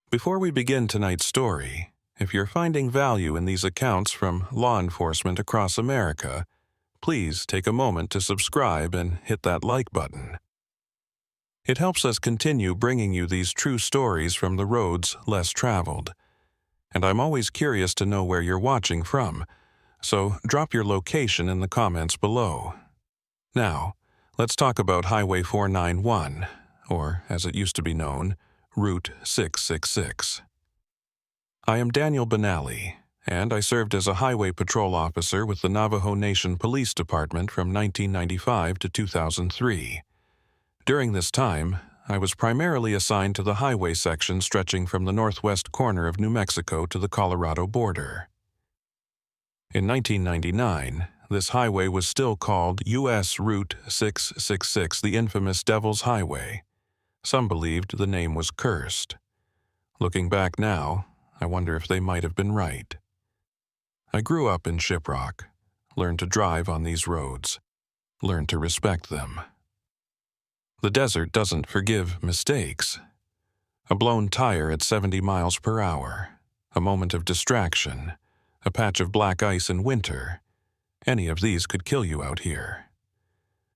Before we begin tonight's story, if you're finding value in these accounts from law enforcement across America, please take a moment to subscribe and hit that like button. It helps us continue bringing you these true stories from the roads less traveled. And I'm always curious to know where you're watching from, so drop your location in the comments below. Now, let's talk about Highway 491, or as it used to be known, Route 666. I am Daniel Benally, and I served as a highway patrol officer with the Navajo Nation Police Department from 1995 to 2003. During this time, I was primarily assigned to the highway section stretching from the northwest corner of New Mexico to the Colorado border. In 1999, this highway was still called U.S. Route 666, the infamous Devil's Highway. Some believed the name was cursed. Looking back now, I wonder if they might have been right. I grew up in Shiprock, learned to drive on these roads, learned to respect them. The desert doesn't forgive mistakes. A blown tire at 70 miles per hour, a moment of distraction, a patch of black ice in winter, any of these could kill you out here.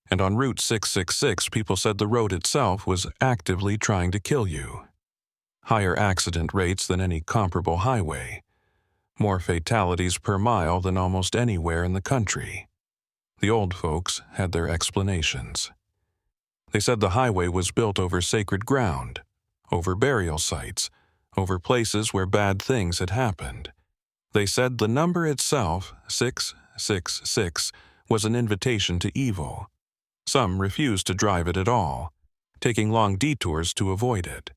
And on Route 666, people said the road itself was actively trying to kill you. Higher accident rates than any comparable highway. More fatalities per mile than almost anywhere in the country. The old folks had their explanations. They said the highway was built over sacred ground, over burial sites, over places where bad things had happened. They said the number itself, 666, was an invitation to evil. Some refused to drive it at all, taking long detours to avoid it.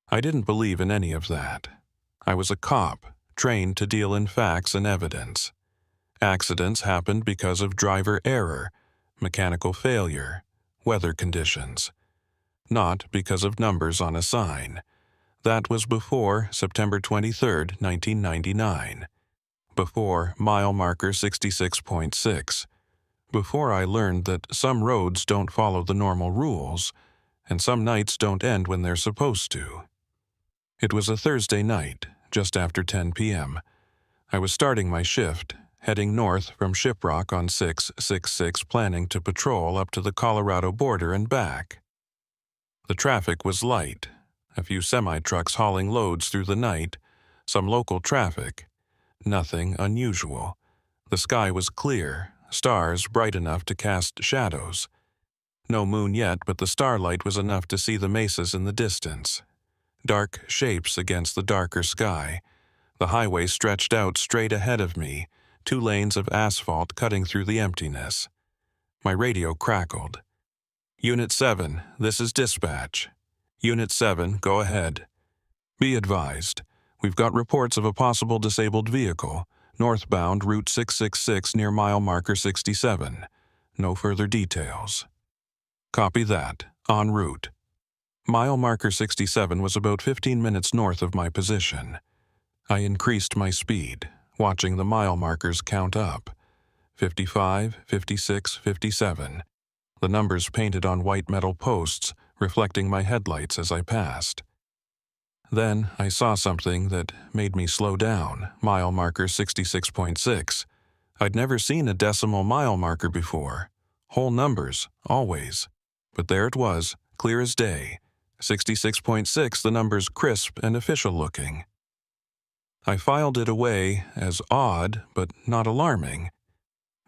I didn't believe in any of that. I was a cop, trained to deal in facts and evidence. Accidents happened because of driver error, mechanical failure, weather conditions. Not because of numbers on a sign. That was before September 23, 1999. Before mile marker 66.6. Before I learned that some roads don't follow the normal rules, and some nights don't end when they're supposed to. It was a Thursday night, just after 10 p.m. I was starting my shift, heading north from Shiprock on 666, planning to patrol up to the Colorado border and back. The traffic was light, a few semi-trucks hauling loads through the night, some local traffic. Nothing unusual. The sky was clear, stars bright enough to cast shadows. No moon yet, but the starlight was enough to see the mesas in the distance. Dark shapes against the darker sky. The highway stretched out straight ahead of me, 2 lanes of asphalt cutting through the emptiness. My radio crackled. Unit 7, this is dispatch. Unit 7, go ahead. Be advised, we've got reports of a possible disabled vehicle, northbound Route 666 near mile marker 67. No further details. Copy that, en route. Mile marker 67 was about 15 minutes north of my position. I increased my speed, watching the mile markers count up. 55, 56, 57. The numbers painted on white metal posts, reflecting my headlights as I passed. Then I saw something that made me slow down, mile marker 66.6. I'd never seen a decimal mile marker before. Whole numbers, always. But there it was, clear as day. 66.6, the numbers crisp and official looking. I filed it away as odd, but not alarming.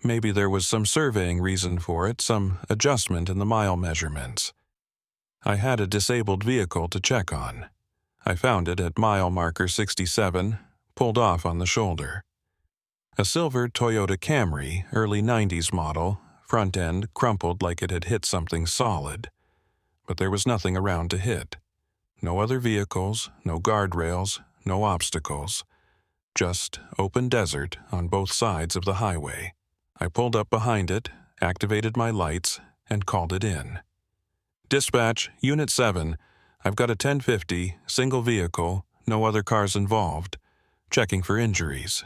Maybe there was some surveying reason for it, some adjustment in the mile measurements. I had a disabled vehicle to check on. I found it at mile marker 67, pulled off on the shoulder. A silver Toyota Camry, early 90s model, front end crumpled like it had hit something solid. But there was nothing around to hit. No other vehicles, no guardrails, no obstacles. Just open desert on both sides of the highway. I pulled up behind it, activated my lights, and called it in. Dispatch, Unit 7, I've got a 1050, single vehicle, no other cars involved, checking for injuries.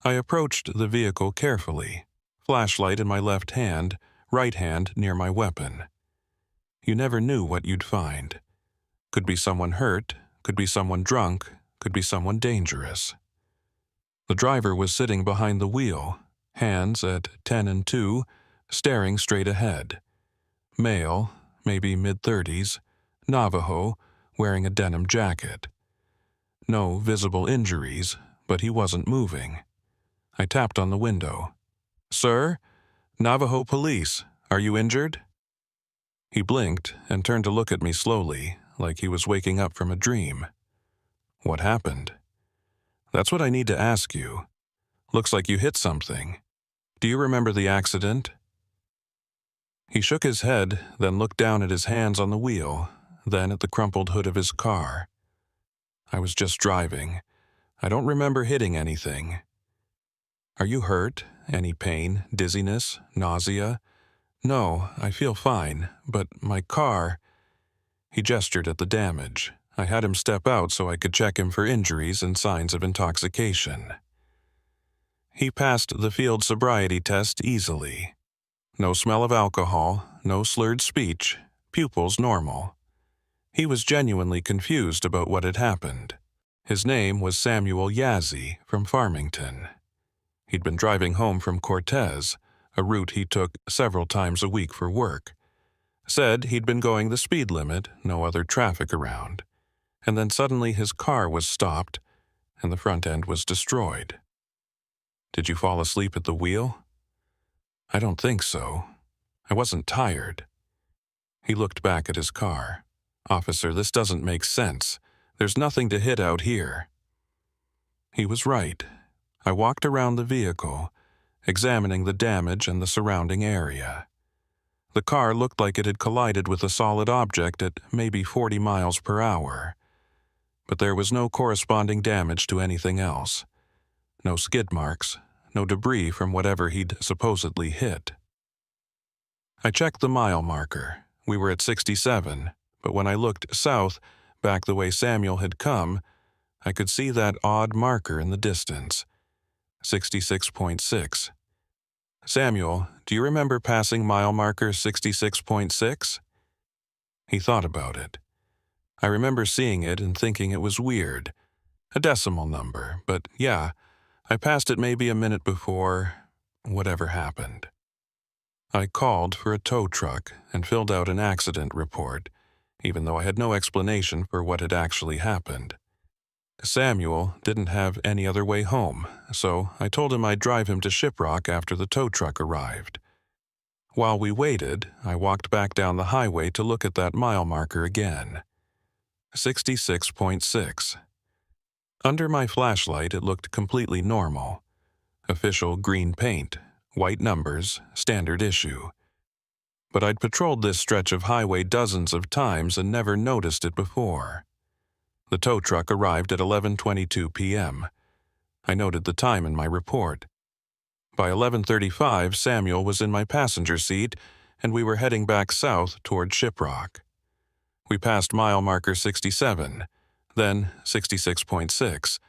I approached the vehicle carefully, flashlight in my left hand, right hand near my weapon. You never knew what you'd find. Could be someone hurt, could be someone drunk, could be someone dangerous. The driver was sitting behind the wheel, hands at 10 and 2, staring straight ahead. Male, maybe mid-30s, Navajo, wearing a denim jacket. No visible injuries, but he wasn't moving. I tapped on the window. "Sir? Navajo police. Are you injured?" He blinked and turned to look at me slowly, like he was waking up from a dream. "What happened?" "That's what I need to ask you. Looks like you hit something. Do you remember the accident?" He shook his head, then looked down at his hands on the wheel, then at the crumpled hood of his car. "I was just driving. I don't remember hitting anything." "Are you hurt? Any pain, dizziness, nausea?" "No, I feel fine, but my car—" He gestured at the damage. I had him step out so I could check him for injuries and signs of intoxication. He passed the field sobriety test easily. No smell of alcohol, no slurred speech, pupils normal. He was genuinely confused about what had happened. His name was Samuel Yazzie from Farmington. He'd been driving home from Cortez, a route he took several times a week for work. Said he'd been going the speed limit, no other traffic around. And then suddenly his car was stopped, and the front end was destroyed. "Did you fall asleep at the wheel?" "I don't think so. I wasn't tired." He looked back at his car. "Officer, this doesn't make sense. There's nothing to hit out here." He was right. I walked around the vehicle, examining the damage and the surrounding area. The car looked like it had collided with a solid object at maybe 40 miles per hour. But there was no corresponding damage to anything else. No skid marks, no debris from whatever he'd supposedly hit. I checked the mile marker. We were at 67, but when I looked south, back the way Samuel had come, I could see that odd marker in the distance. 66.6. "Samuel, do you remember passing mile marker 66.6? He thought about it. I remember seeing it and thinking it was weird. A decimal number, but yeah, I passed it maybe a minute before whatever happened. I called for a tow truck and filled out an accident report, even though I had no explanation for what had actually happened. Samuel didn't have any other way home, so I told him I'd drive him to Shiprock after the tow truck arrived. While we waited, I walked back down the highway to look at that mile marker again. 66.6. Under my flashlight, it looked completely normal. Official green paint, white numbers, standard issue. But I'd patrolled this stretch of highway dozens of times and never noticed it before. The tow truck arrived at 11:22 p.m. I noted the time in my report. By 11:35, Samuel was in my passenger seat, and we were heading back south toward Shiprock. We passed mile marker 67, then 66.6.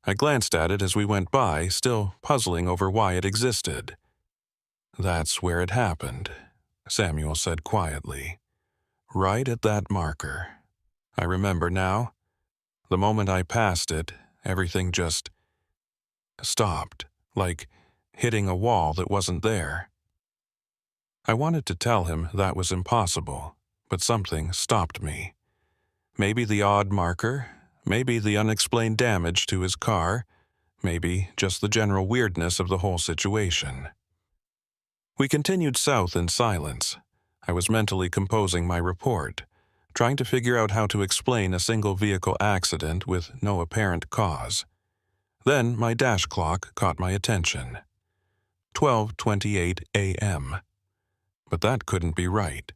I glanced at it as we went by, still puzzling over why it existed. "That's where it happened," Samuel said quietly. "Right at that marker. I remember now. The moment I passed it, everything just stopped, like hitting a wall that wasn't there." I wanted to tell him that was impossible, but something stopped me. Maybe the odd marker, maybe the unexplained damage to his car, maybe just the general weirdness of the whole situation. We continued south in silence. I was mentally composing my report, trying to figure out how to explain a single vehicle accident with no apparent cause. Then my dash clock caught my attention. 12:28 a.m. But that couldn't be right.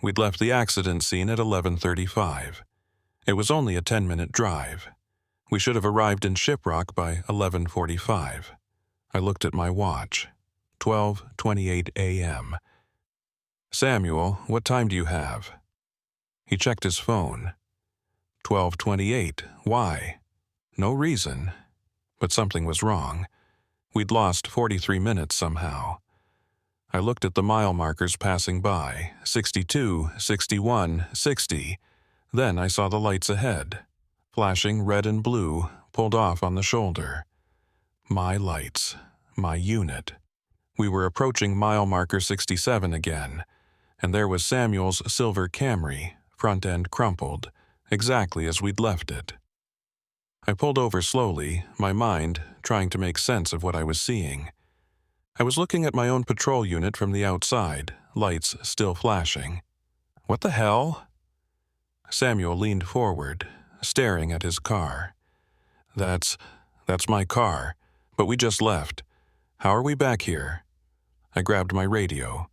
We'd left the accident scene at 11:35. It was only a 10-minute drive. We should have arrived in Shiprock by 11:45. I looked at my watch. 12:28 a.m. "Samuel, what time do you have?" He checked his phone. 12:28. Why? No reason. But something was wrong. We'd lost 43 minutes somehow. I looked at the mile markers passing by, 62, 61, 60. Then I saw the lights ahead. flashing red and blue, pulled off on the shoulder. My lights. My unit. We were approaching mile marker 67 again, and there was Samuel's silver Camry, front end crumpled, exactly as we'd left it. I pulled over slowly, my mind trying to make sense of what I was seeing. I was looking at my own patrol unit from the outside, lights still flashing. What the hell? Samuel leaned forward, staring at his car. That's my car, but we just left. How are we back here? I grabbed my radio.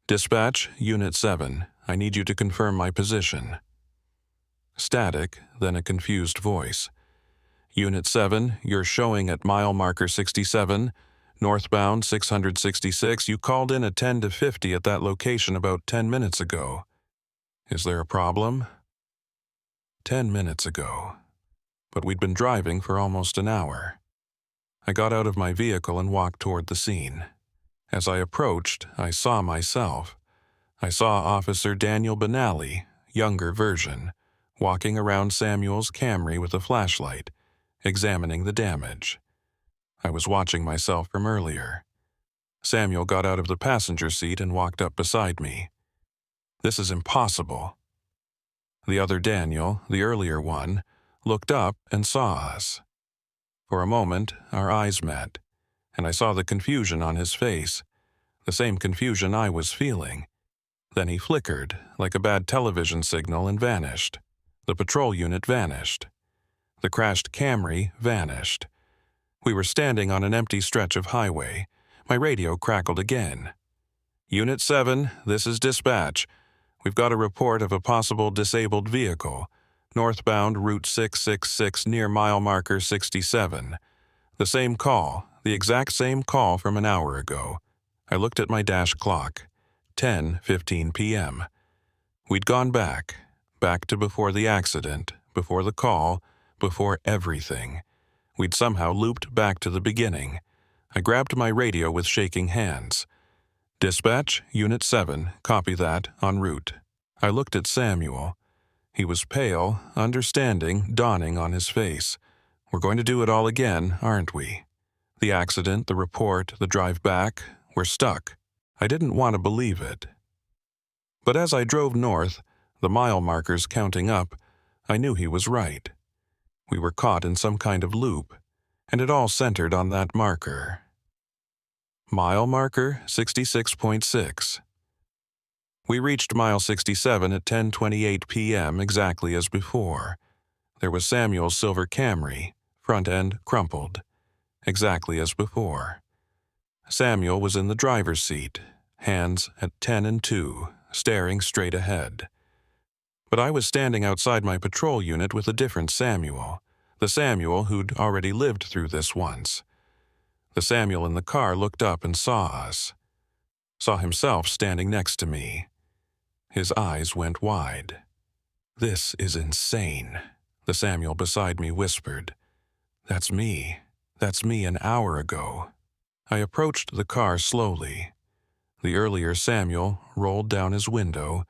Dispatch, Unit 7, I need you to confirm my position. Static, then a confused voice. Unit 7, you're showing at mile marker 67, northbound 666. You called in at 10 to 50 at that location about 10 minutes ago. Is there a problem? 10 minutes ago. But we'd been driving for almost an hour. I got out of my vehicle and walked toward the scene. As I approached, I saw myself. I saw Officer Daniel Benally, younger version, walking around Samuel's Camry with a flashlight, examining the damage. I was watching myself from earlier. Samuel got out of the passenger seat and walked up beside me. This is impossible. The other Daniel, the earlier one, looked up and saw us. For a moment, our eyes met, and I saw the confusion on his face, the same confusion I was feeling. Then he flickered, like a bad television signal, and vanished. The patrol unit vanished. The crashed Camry vanished. We were standing on an empty stretch of highway. My radio crackled again. Unit 7, this is dispatch. We've got a report of a possible disabled vehicle, northbound Route 666 near mile marker 67. The same call, the exact same call from an hour ago. I looked at my dash clock. 10:15 p.m. We'd gone back to before the accident, before the call, before everything. We'd somehow looped back to the beginning. I grabbed my radio with shaking hands. Dispatch, Unit 7, copy that, en route. I looked at Samuel. He was pale, understanding dawning on his face. We're going to do it all again, aren't we? The accident, the report, the drive back, we're stuck. I didn't want to believe it. But as I drove north, the mile markers counting up, I knew he was right. We were caught in some kind of loop, and it all centered on that marker. Mile marker 66.6. We reached mile 67 at 10:28 p.m. exactly as before. There was Samuel's silver Camry, front end crumpled, exactly as before. Samuel was in the driver's seat, hands at 10 and 2, staring straight ahead. But I was standing outside my patrol unit with a different Samuel, the Samuel who'd already lived through this once. The Samuel in the car looked up and saw us, saw himself standing next to me. His eyes went wide. This is insane, the Samuel beside me whispered. That's me an hour ago. I approached the car slowly. The earlier Samuel rolled down his window,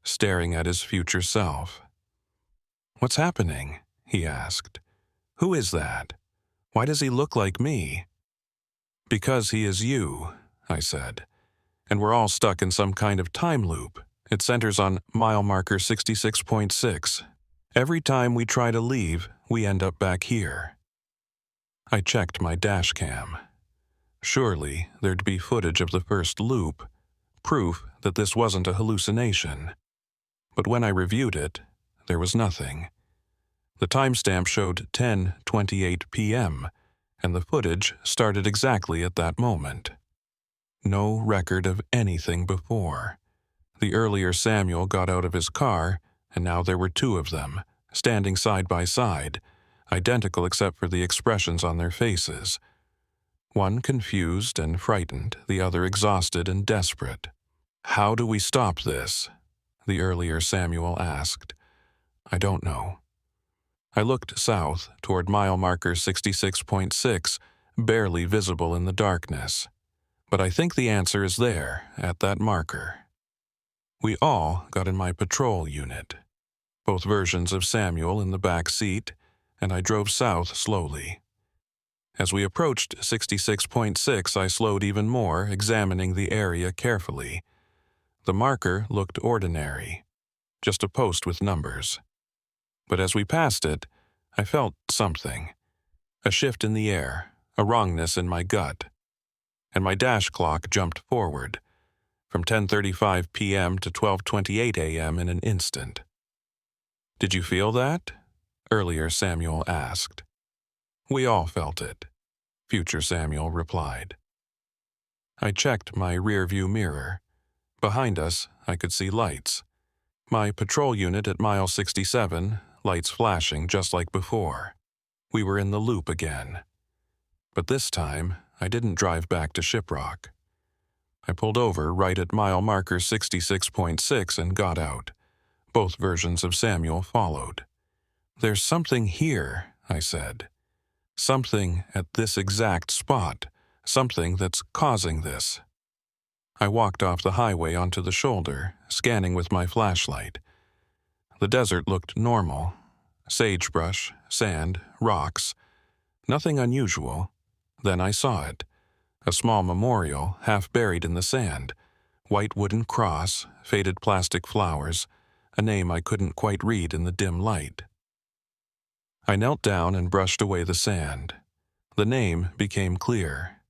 staring at his future self. What's happening? He asked. Who is that? Why does he look like me? Because he is you, I said. And we're all stuck in some kind of time loop. It centers on mile marker 66.6. Every time we try to leave, we end up back here. I checked my dash cam. Surely there'd be footage of the first loop, proof that this wasn't a hallucination. But when I reviewed it, there was nothing. The timestamp showed 10:28 p.m., and the footage started exactly at that moment. No record of anything before. The earlier Samuel got out of his car, and now there were two of them, standing side by side, identical except for the expressions on their faces. One confused and frightened, the other exhausted and desperate. How do we stop this? The earlier Samuel asked. I don't know. I looked south toward mile marker 66.6, barely visible in the darkness. But I think the answer is there, at that marker. We all got in my patrol unit. Both versions of Samuel in the back seat, and I drove south slowly. As we approached 66.6, I slowed even more, examining the area carefully. The marker looked ordinary, just a post with numbers. But as we passed it, I felt something. A shift in the air, a wrongness in my gut. And my dash clock jumped forward, from 10:35 p.m. to 12:28 a.m. in an instant. "Did you feel that?" earlier Samuel asked. "We all felt it," future Samuel replied. I checked my rearview mirror. Behind us, I could see lights. My patrol unit at mile 67, lights flashing just like before. We were in the loop again. But this time, I didn't drive back to Shiprock. I pulled over right at mile marker 66.6 and got out. Both versions of Samuel followed. "There's something here," I said. "Something at this exact spot. Something that's causing this." I walked off the highway onto the shoulder, scanning with my flashlight. The desert looked normal. Sagebrush, sand, rocks. Nothing unusual. Then I saw it. A small memorial, half buried in the sand. White wooden cross, faded plastic flowers, a name I couldn't quite read in the dim light. I knelt down and brushed away the sand. The name became clear.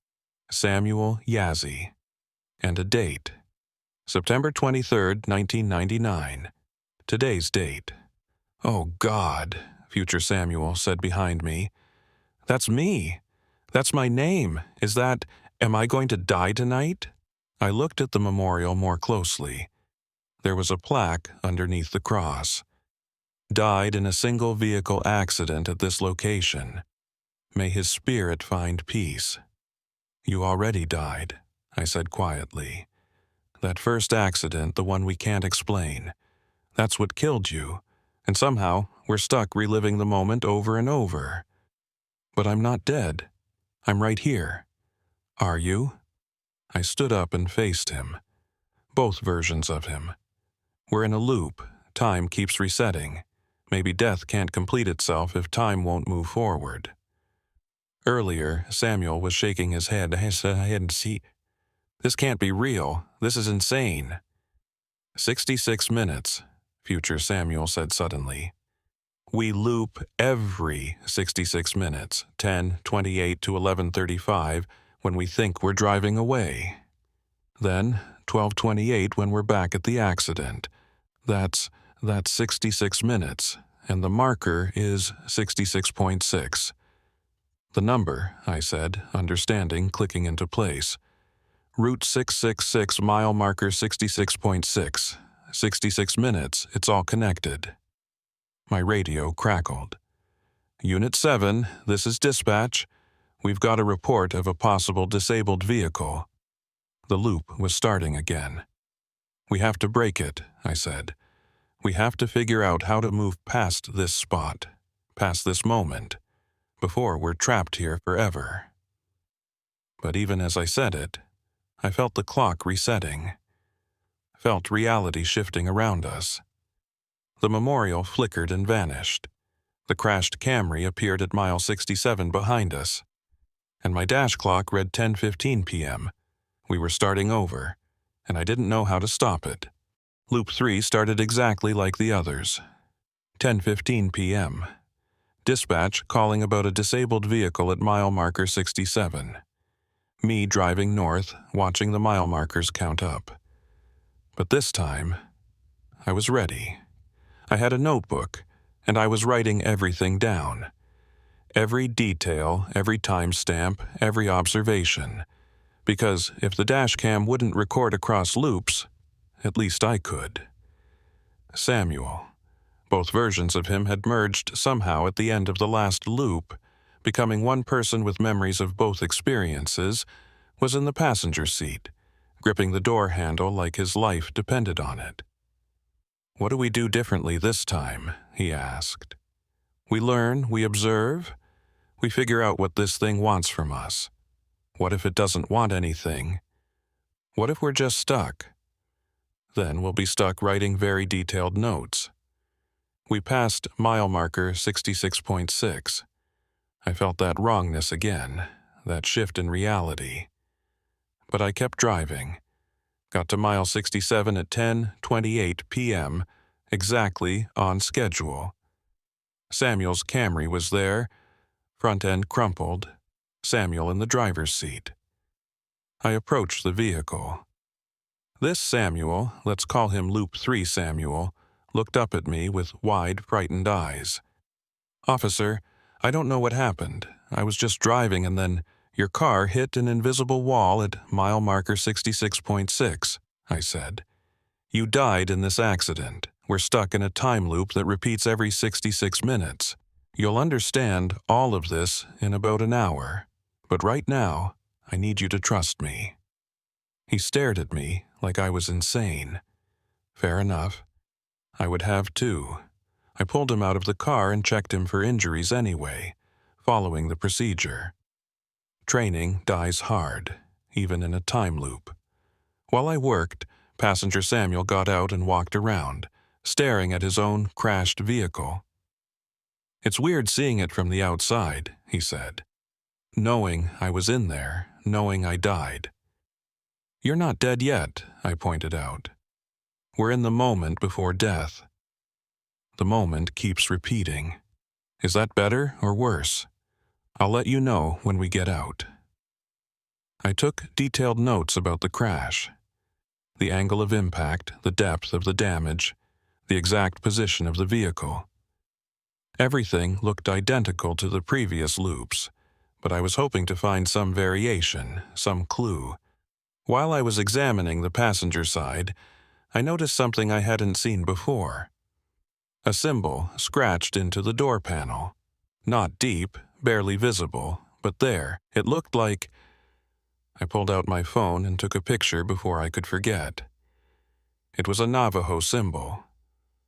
Samuel Yazzie. And a date. September 23rd, 1999. Today's date. "Oh, God," future Samuel said behind me. "That's me. That's my name. Am I going to die tonight?" I looked at the memorial more closely. There was a plaque underneath the cross. "Died in a single vehicle accident at this location. May his spirit find peace." "You already died," I said quietly. "That first accident, the one we can't explain. That's what killed you, and somehow we're stuck reliving the moment over and over. But I'm not dead. I'm right here. Are you?" I stood up and faced him. Both versions of him. We're in a loop. Time keeps resetting. Maybe death can't complete itself if time won't move forward. Earlier, Samuel was shaking his head. I said, "See, this can't be real. This is insane." 66 minutes, future Samuel said suddenly. "We loop every 66 minutes, 10:28 to 11:35, when we think we're driving away. Then 12:28 when we're back at the accident. That's 66 minutes, and the marker is 66.6. "The number," I said, understanding, clicking into place. "Route 666, mile marker 66.6. 66 minutes, it's all connected." My radio crackled. "Unit 7, this is dispatch. We've got a report of a possible disabled vehicle." The loop was starting again. "We have to break it," I said. "We have to figure out how to move past this spot, past this moment, before we're trapped here forever." But even as I said it, I felt the clock resetting. Felt reality shifting around us. The memorial flickered and vanished. The crashed Camry appeared at mile 67 behind us. And my dash clock read 10:15 p.m. We were starting over, and I didn't know how to stop it. Loop 3 started exactly like the others. 10:15 p.m. Dispatch calling about a disabled vehicle at mile marker 67. Me driving north, watching the mile markers count up. But this time, I was ready. I had a notebook, and I was writing everything down. Every detail, every timestamp, every observation. Because if the dashcam wouldn't record across loops, at least I could. Samuel. Both versions of him had merged somehow at the end of the last loop, becoming one person with memories of both experiences, was in the passenger seat, gripping the door handle like his life depended on it. "What do we do differently this time?" he asked. "We learn, we observe, we figure out what this thing wants from us. What if it doesn't want anything? What if we're just stuck? Then we'll be stuck writing very detailed notes. We passed mile marker 66.6. I felt that wrongness again, that shift in reality. But I kept driving. Got to mile 67 at 10:28 p.m., exactly on schedule. Samuel's Camry was there, front end crumpled, Samuel in the driver's seat. I approached the vehicle. This Samuel, let's call him Loop 3 Samuel, looked up at me with wide, frightened eyes. "Officer, I don't know what happened. I was just driving and then your car hit an invisible wall at mile marker 66.6, I said. "You died in this accident. We're stuck in a time loop that repeats every 66 minutes. You'll understand all of this in about an hour. But right now, I need you to trust me." He stared at me like I was insane. Fair enough. I would have too. I pulled him out of the car and checked him for injuries anyway, following the procedure. Training dies hard, even in a time loop. While I worked, passenger Samuel got out and walked around, staring at his own crashed vehicle. "It's weird seeing it from the outside," he said. "Knowing I was in there, knowing I died." "You're not dead yet," I pointed out. "We're in the moment before death." The moment keeps repeating. Is that better or worse? I'll let you know when we get out. I took detailed notes about the crash. The angle of impact, the depth of the damage, the exact position of the vehicle. Everything looked identical to the previous loops, but I was hoping to find some variation, some clue. While I was examining the passenger side, I noticed something I hadn't seen before. A symbol scratched into the door panel. Not deep, barely visible, but there. It looked like... I pulled out my phone and took a picture before I could forget. It was a Navajo symbol,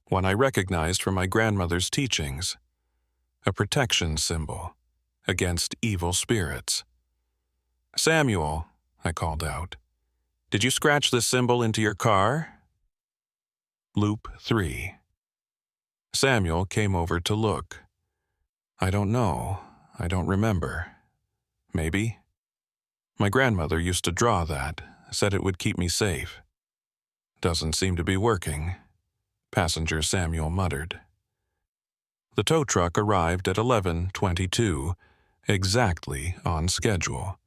one I recognized from my grandmother's teachings. A protection symbol against evil spirits. "Samuel," I called out, "did you scratch this symbol into your car?" Loop 3. Samuel came over to look. "I don't know. I don't remember. Maybe. My grandmother used to draw that, said it would keep me safe." "Doesn't seem to be working," passenger Samuel muttered. The tow truck arrived at 11:22, exactly on schedule.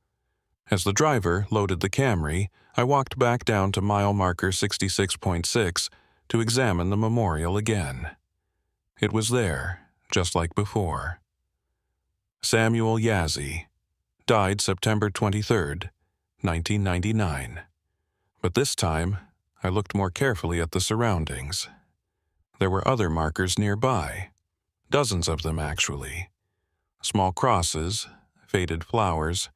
As the driver loaded the Camry, I walked back down to mile marker 66.6 to examine the memorial again. It was there, just like before. Samuel Yazzie, died September 23, 1999. But this time, I looked more carefully at the surroundings. There were other markers nearby, dozens of them actually. Small crosses, faded flowers,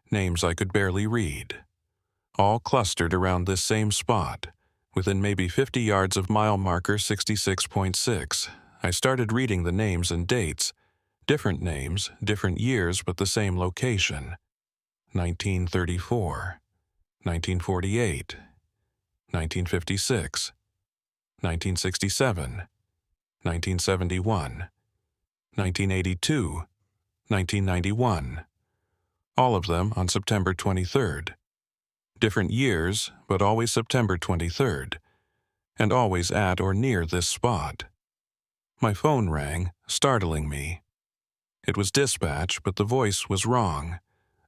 names I could barely read. All clustered around this same spot, within maybe 50 yards of mile marker 66.6. I started reading the names and dates. Different names, different years, but the same location. 1934, 1948, 1956, 1967, 1971, 1982, 1991. All of them on September 23rd. Different years, but always September 23rd, and always at or near this spot. My phone rang, startling me. It was dispatch, but the voice was wrong.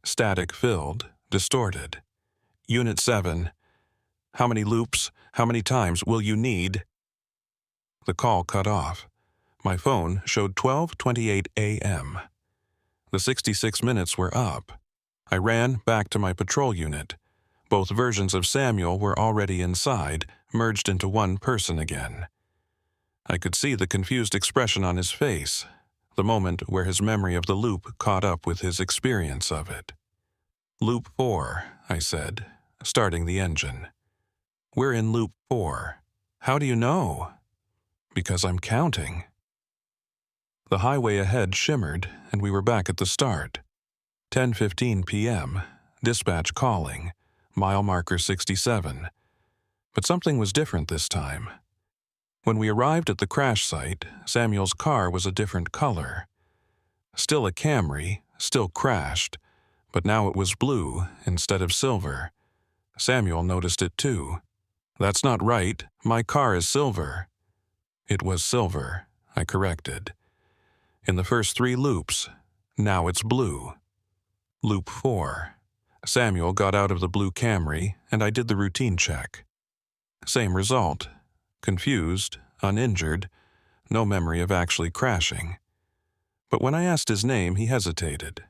Static-filled, distorted. "Unit 7. How many loops, how many times will you need?" The call cut off. My phone showed 12:28 a.m. The 66 minutes were up. I ran back to my patrol unit. Both versions of Samuel were already inside, merged into one person again. I could see the confused expression on his face, the moment where his memory of the loop caught up with his experience of it. "Loop 4, I said, starting the engine. "We're in loop 4. "How do you know?" "Because I'm counting." The highway ahead shimmered, and we were back at the start. 10:15 p.m., dispatch calling, mile marker 67. But something was different this time. When we arrived at the crash site, Samuel's car was a different color. Still a Camry, still crashed, but now it was blue instead of silver. Samuel noticed it too. "That's not right. My car is silver." "It was silver," I corrected. "In the first 3 loops. Now it's blue." Loop 4. Samuel got out of the blue Camry, and I did the routine check. Same result. Confused, uninjured, no memory of actually crashing. But when I asked his name, he hesitated.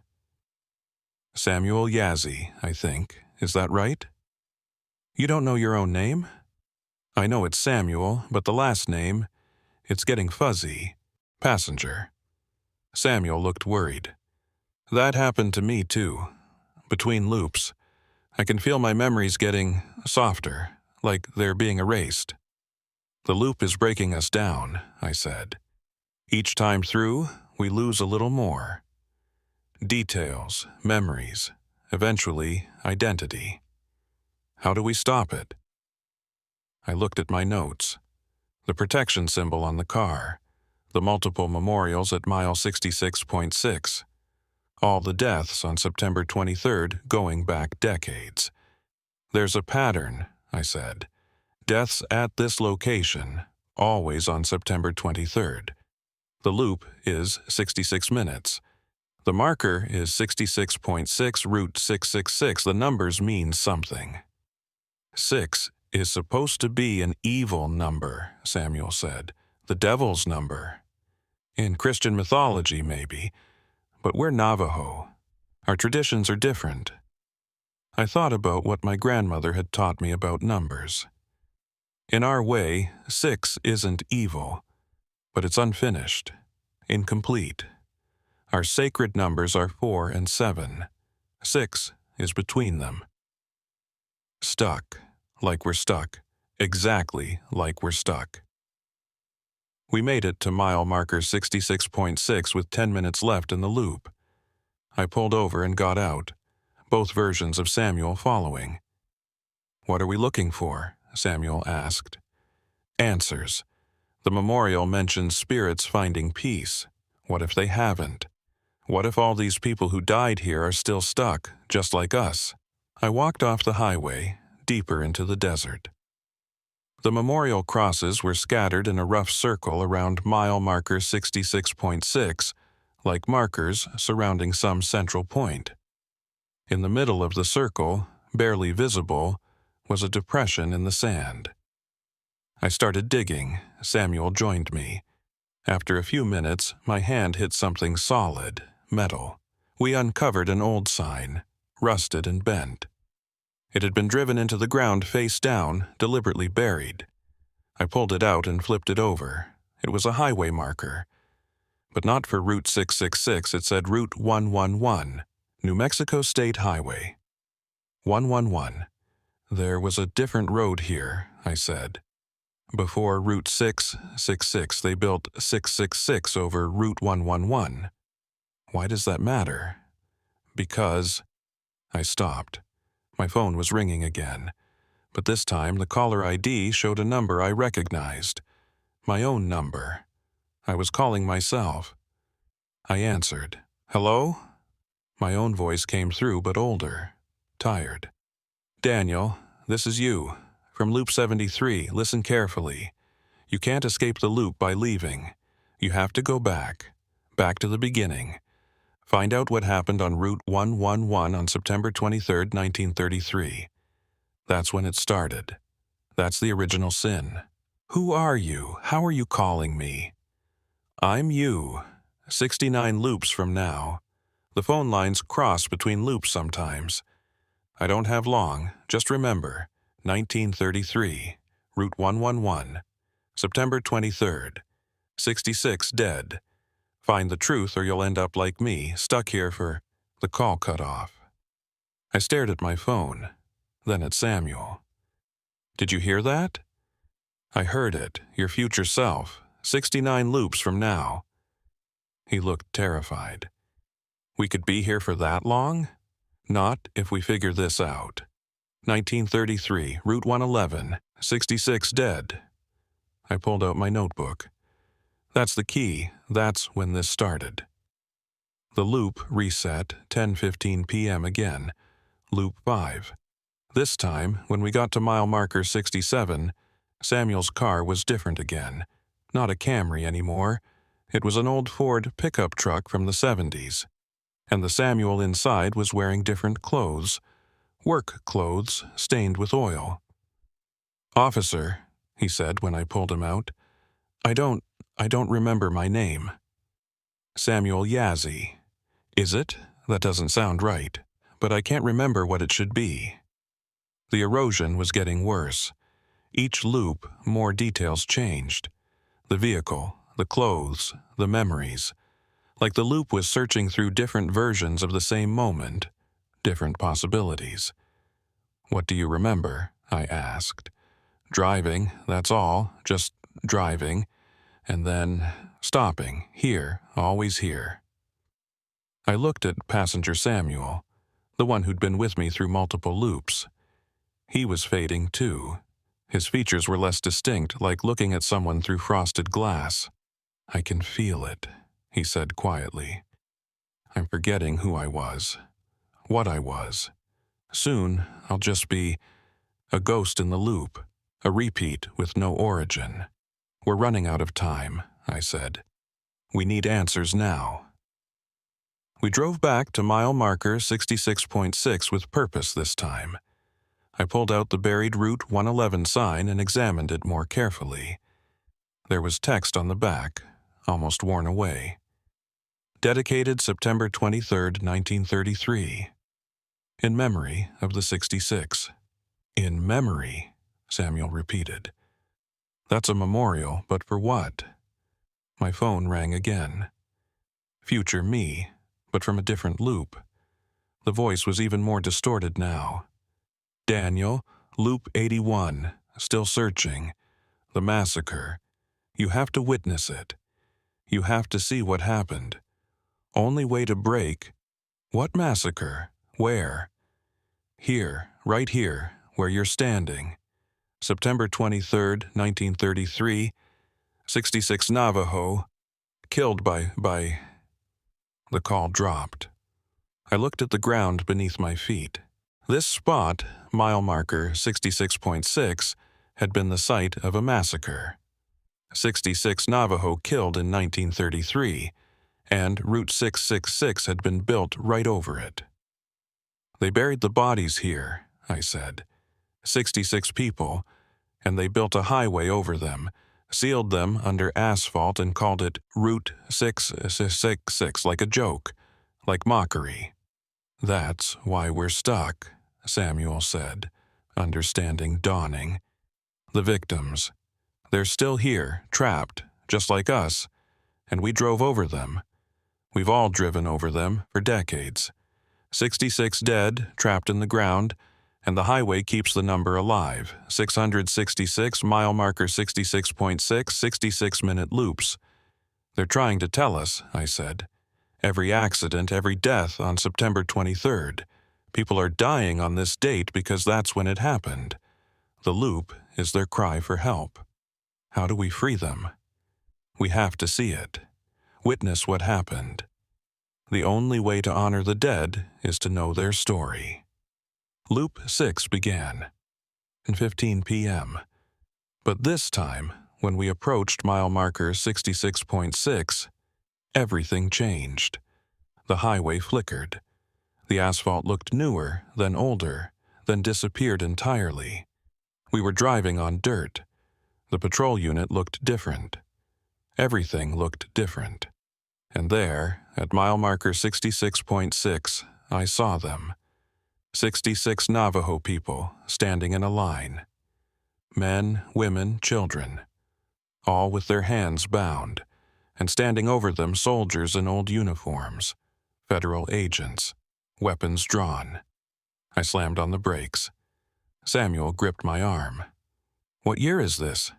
"Samuel Yazzie, I think. Is that right?" "You don't know your own name?" "I know it's Samuel, but the last name, it's getting fuzzy. Passenger." Samuel looked worried. "That happened to me too. Between loops. I can feel my memories getting softer, like they're being erased." "The loop is breaking us down," I said. "Each time through, we lose a little more. Details, memories, eventually identity. How do we stop it?" I looked at my notes. The protection symbol on the car, the multiple memorials at mile 66.6, all the deaths on September 23rd going back decades. "There's a pattern," I said. "Deaths at this location, always on September 23rd. The loop is 66 minutes. The marker is 66.6 Route 666. The numbers mean something." 6 is supposed to be an evil number, Samuel said. "The devil's number. In Christian mythology, maybe. But we're Navajo. Our traditions are different." I thought about what my grandmother had taught me about numbers. In our way, 6 isn't evil, but it's unfinished, incomplete. Our sacred numbers are 4 and 7. 6 is between them. Stuck, like we're stuck, exactly like we're stuck. We made it to mile marker 66.6 with 10 minutes left in the loop. I pulled over and got out, both versions of Samuel following. "What are we looking for?" Samuel asked. "Answers. The memorial mentions spirits finding peace. What if they haven't? What if all these people who died here are still stuck, just like us?" I walked off the highway, deeper into the desert. The memorial crosses were scattered in a rough circle around mile marker 66.6, like markers surrounding some central point. In the middle of the circle, barely visible, was a depression in the sand. I started digging. Samuel joined me. After a few minutes, my hand hit something solid, metal. We uncovered an old sign, rusted and bent. It had been driven into the ground face down, deliberately buried. I pulled it out and flipped it over. It was a highway marker. But not for Route 666, it said Route 111, New Mexico State Highway. 111. There was a different road here, I said. Before Route 666, they built 666 over Route 111. Why does that matter? Because... I stopped. My phone was ringing again, but this time the caller ID showed a number I recognized. My own number. I was calling myself. I answered. "Hello?" My own voice came through, but older, tired. "Daniel, this is you. From Loop 73, listen carefully. You can't escape the loop by leaving. You have to go back to the beginning. Find out what happened on Route 111 on September 23, 1933. That's when it started. That's the original sin. Who are you? How are you calling me?" "I'm you. 69 loops from now. The phone lines cross between loops sometimes. I don't have long. Just remember, 1933, Route 111, September 23rd, 66 dead. Find the truth or you'll end up like me, stuck here for..." The call cut off. I stared at my phone, then at Samuel. "Did you hear that?" "I heard it. Your future self. 69 loops from now." He looked terrified. "We could be here for that long?" "Not if we figure this out. 1933, Route 111, 66 dead." I pulled out my notebook. That's the key. That's when this started. The loop reset, 10:15 p.m. again. Loop 5. This time, when we got to mile marker 67, Samuel's car was different again. Not a Camry anymore. It was an old Ford pickup truck from the 70s. And the Samuel inside was wearing different clothes. Work clothes stained with oil. "Officer," he said when I pulled him out, I don't remember my name." "Samuel Yazzie." "Is it? That doesn't sound right. But I can't remember what it should be." The erosion was getting worse. Each loop, more details changed. The vehicle, the clothes, the memories. Like the loop was searching through different versions of the same moment, different possibilities. "What do you remember?" I asked. "Driving, that's all, just driving. And then stopping, here, always here." I looked at passenger Samuel, the one who'd been with me through multiple loops. He was fading too. His features were less distinct, like looking at someone through frosted glass. "I can feel it," he said quietly. "I'm forgetting who I was, what I was. Soon, I'll just be a ghost in the loop, a repeat with no origin. We're running out of time," I said. "We need answers now." We drove back to mile marker 66.6 with purpose this time. I pulled out the buried Route 111 sign and examined it more carefully. There was text on the back, almost worn away. "Dedicated September 23, 1933. In memory of the 66. "In memory," Samuel repeated. "That's a memorial, but for what?" My phone rang again. Future me, but from a different loop. The voice was even more distorted now. "Daniel, Loop 81, still searching. The massacre. You have to witness it. You have to see what happened. Only way to break. What massacre? Where?" "Here, right here, where you're standing. September 23, 1933, 66 Navajo, killed by... The call dropped. I looked at the ground beneath my feet. This spot, mile marker 66.6, had been the site of a massacre. 66 Navajo killed in 1933, and Route 666 had been built right over it. "They buried the bodies here," I said. 66 people, and they built a highway over them, sealed them under asphalt and called it Route 666, like a joke, like mockery. "That's why we're stuck," Samuel said, understanding dawning. "The victims. They're still here, trapped, just like us, and we drove over them. We've all driven over them for decades. 66 dead, trapped in the ground, and the highway keeps the number alive. 666, mile marker 66.6, 66-minute loops. They're trying to tell us," I said. "Every accident, every death on September 23rd. People are dying on this date because that's when it happened. The loop is their cry for help. How do we free them? We have to see it. Witness what happened. The only way to honor the dead is to know their story." Loop 6 began. 10:15 p.m. But this time, when we approached mile marker 66.6, everything changed. The highway flickered. The asphalt looked newer, then older, then disappeared entirely. We were driving on dirt. The patrol unit looked different. Everything looked different. And there, at mile marker 66.6, I saw them. 66 Navajo people standing in a line. Men, women, children. All with their hands bound, and standing over them soldiers in old uniforms. Federal agents. Weapons drawn. I slammed on the brakes. Samuel gripped my arm. "What year is this?"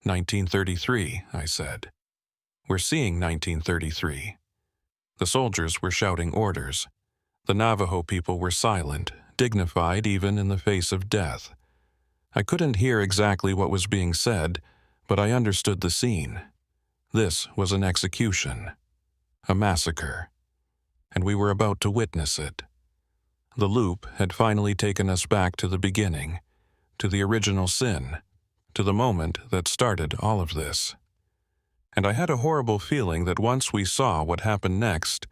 1933, I said. "We're seeing 1933. The soldiers were shouting orders. The Navajo people were silent, dignified even in the face of death. I couldn't hear exactly what was being said, But I understood the scene. This was an execution, a massacre, and we were about to witness it. The loop had finally taken us back to the beginning, to the original sin, to the moment that started all of this. And I had a horrible feeling that once we saw what happened next,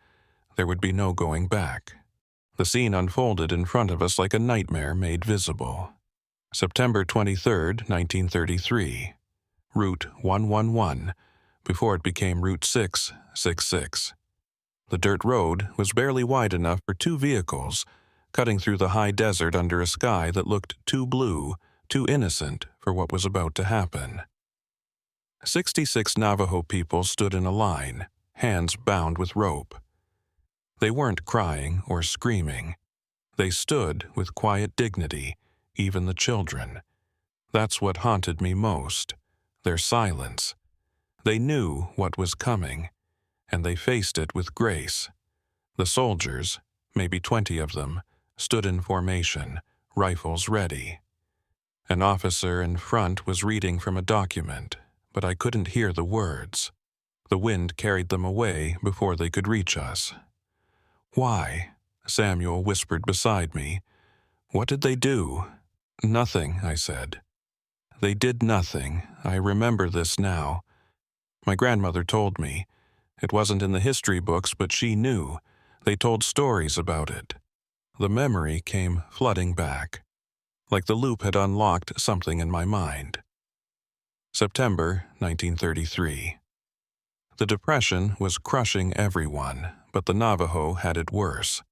there would be no going back. The scene unfolded in front of us like a nightmare made visible. September 23, 1933, Route 111, before it became Route 666. The dirt road was barely wide enough for two vehicles, cutting through the high desert under a sky that looked too blue, too innocent for what was about to happen. 66 Navajo people stood in a line, hands bound with rope. They weren't crying or screaming. They stood with quiet dignity, even the children. That's what haunted me most, their silence. They knew what was coming, and they faced it with grace. The soldiers, maybe 20 of them, stood in formation, rifles ready. An officer in front was reading from a document, but I couldn't hear the words. The wind carried them away before they could reach us. "Why?" Samuel whispered beside me. "What did they do?" "Nothing," I said. "They did nothing. I remember this now. My grandmother told me. It wasn't in the history books, but she knew. They told stories about it." The memory came flooding back, like the loop had unlocked something in my mind. September 1933. The Depression was crushing everyone, but the Navajo had it worse.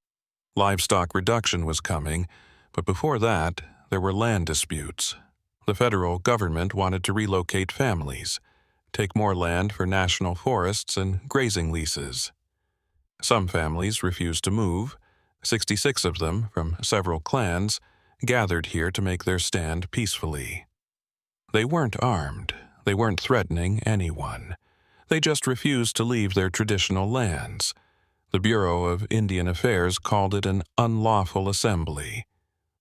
Livestock reduction was coming, but before that, there were land disputes. The federal government wanted to relocate families, take more land for national forests and grazing leases. Some families refused to move. 66 of them, from several clans, gathered here to make their stand peacefully. They weren't armed. They weren't threatening anyone. They just refused to leave their traditional lands. The Bureau of Indian Affairs called it an unlawful assembly.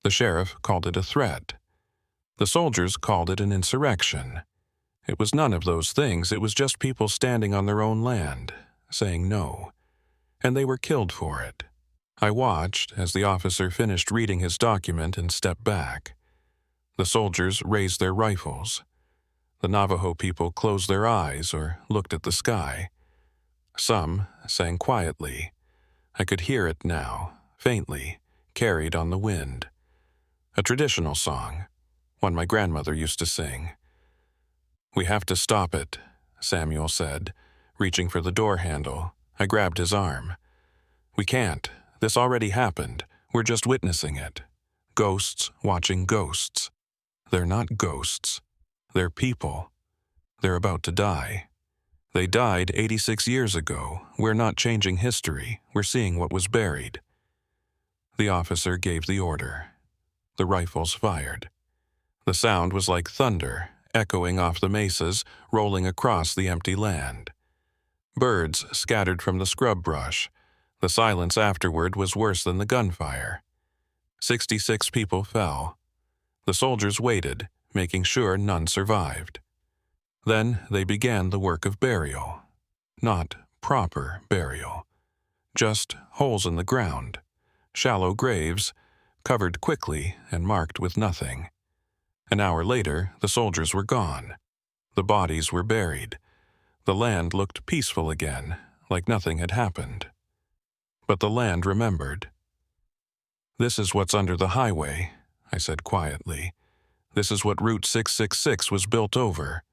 The sheriff called it a threat. The soldiers called it an insurrection. It was none of those things. It was just people standing on their own land, saying no. And they were killed for it. I watched as the officer finished reading his document and stepped back. The soldiers raised their rifles. The Navajo people closed their eyes or looked at the sky. Some sang quietly. I could hear it now, faintly, carried on the wind. A traditional song, one my grandmother used to sing. "We have to stop it," Samuel said, reaching for the door handle. I grabbed his arm. "We can't. This already happened. We're just witnessing it. Ghosts watching ghosts. They're not ghosts. They're people. They're about to die. They died 86 years ago. We're not changing history. We're seeing what was buried." The officer gave the order. The rifles fired. The sound was like thunder, echoing off the mesas, rolling across the empty land. Birds scattered from the scrub brush. The silence afterward was worse than the gunfire. 66 people fell. The soldiers waited, making sure none survived. Then they began the work of burial. Not proper burial. Just holes in the ground. Shallow graves, covered quickly and marked with nothing. An hour later, the soldiers were gone. The bodies were buried. The land looked peaceful again, like nothing had happened. But the land remembered. "This is what's under the highway," I said quietly. "This is what Route 666 was built over.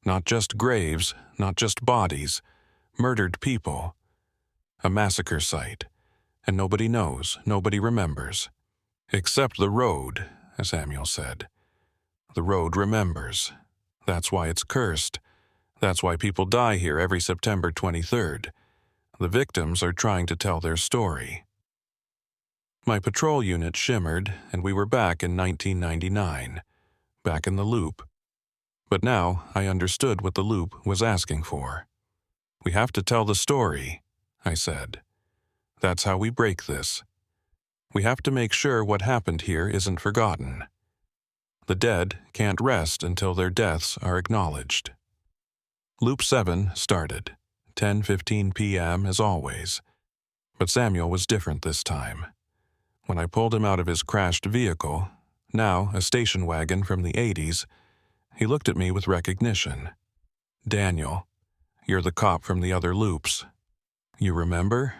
Not just graves, not just bodies, murdered people. A massacre site. And nobody knows, nobody remembers. Except the road," Samuel said. "The road remembers. That's why it's cursed. That's why people die here every September 23rd. The victims are trying to tell their story." My patrol unit shimmered, and we were back in 1999, back in the loop. But now I understood what the loop was asking for. "We have to tell the story," I said. "That's how we break this. We have to make sure what happened here isn't forgotten. The dead can't rest until their deaths are acknowledged." Loop 7 started, 10:15 p.m. as always. But Samuel was different this time. When I pulled him out of his crashed vehicle, now a station wagon from the 80s, he looked at me with recognition. "Daniel, you're the cop from the other loops. You remember?"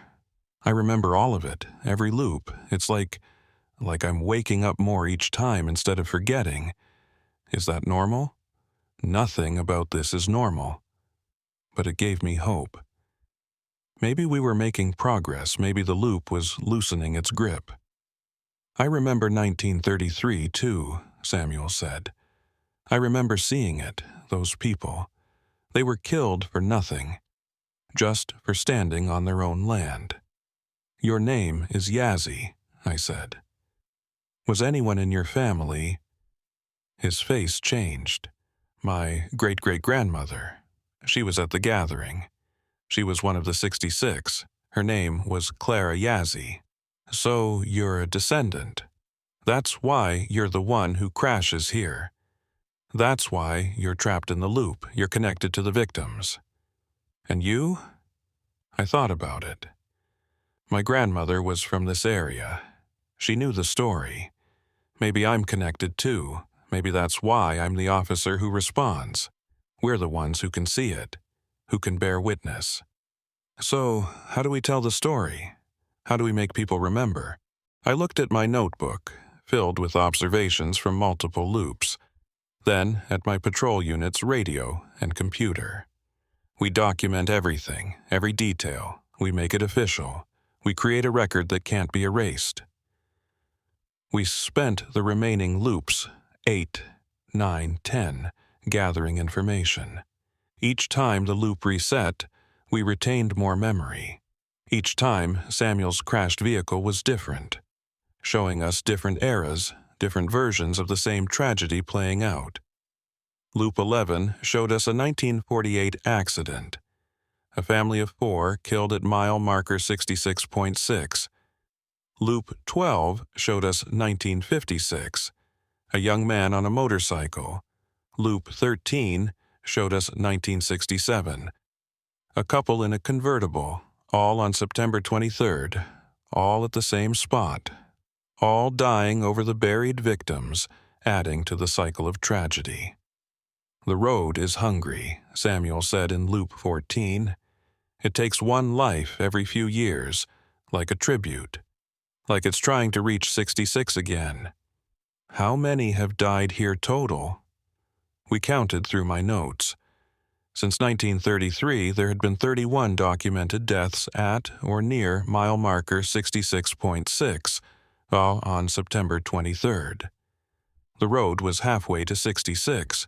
"I remember all of it, every loop. It's like I'm waking up more each time instead of forgetting. Is that normal?" "Nothing about this is normal." But it gave me hope. Maybe we were making progress, maybe the loop was loosening its grip. "I remember 1933, too," Samuel said. "I remember seeing it, those people. They were killed for nothing, just for standing on their own land." "Your name is Yazzie," I said. "Was anyone in your family—" His face changed. "My great-great-grandmother. She was at the gathering. She was one of the 66. Her name was Clara Yazzie." "So you're a descendant. That's why you're the one who crashes here. That's why you're trapped in the loop. You're connected to the victims." "And you?" I thought about it. My grandmother was from this area. She knew the story. Maybe I'm connected too. Maybe that's why I'm the officer who responds. We're the ones who can see it, who can bear witness. "So, how do we tell the story? How do we make people remember?" I looked at my notebook, filled with observations from multiple loops, then at my patrol unit's radio and computer. We document everything, every detail. We make it official. We create a record that can't be erased. We spent the remaining loops, 8, 9, 10, gathering information. Each time the loop reset, we retained more memory. Each time, Samuel's crashed vehicle was different, showing us different eras, different versions of the same tragedy playing out. Loop 11 showed us a 1948 accident. A family of 4 killed at mile marker 66.6. Loop 12 showed us 1956. A young man on a motorcycle. Loop 13 showed us 1967. A couple in a convertible, all on September 23rd, all at the same spot, all dying over the buried victims, adding to the cycle of tragedy. "The road is hungry," Samuel said in Loop 14. "It takes one life every few years, like a tribute, like it's trying to reach 66 again." "How many have died here total?" We counted through my notes. Since 1933, there had been 31 documented deaths at or near mile marker 66.6, all on September 23rd. The road was halfway to 66.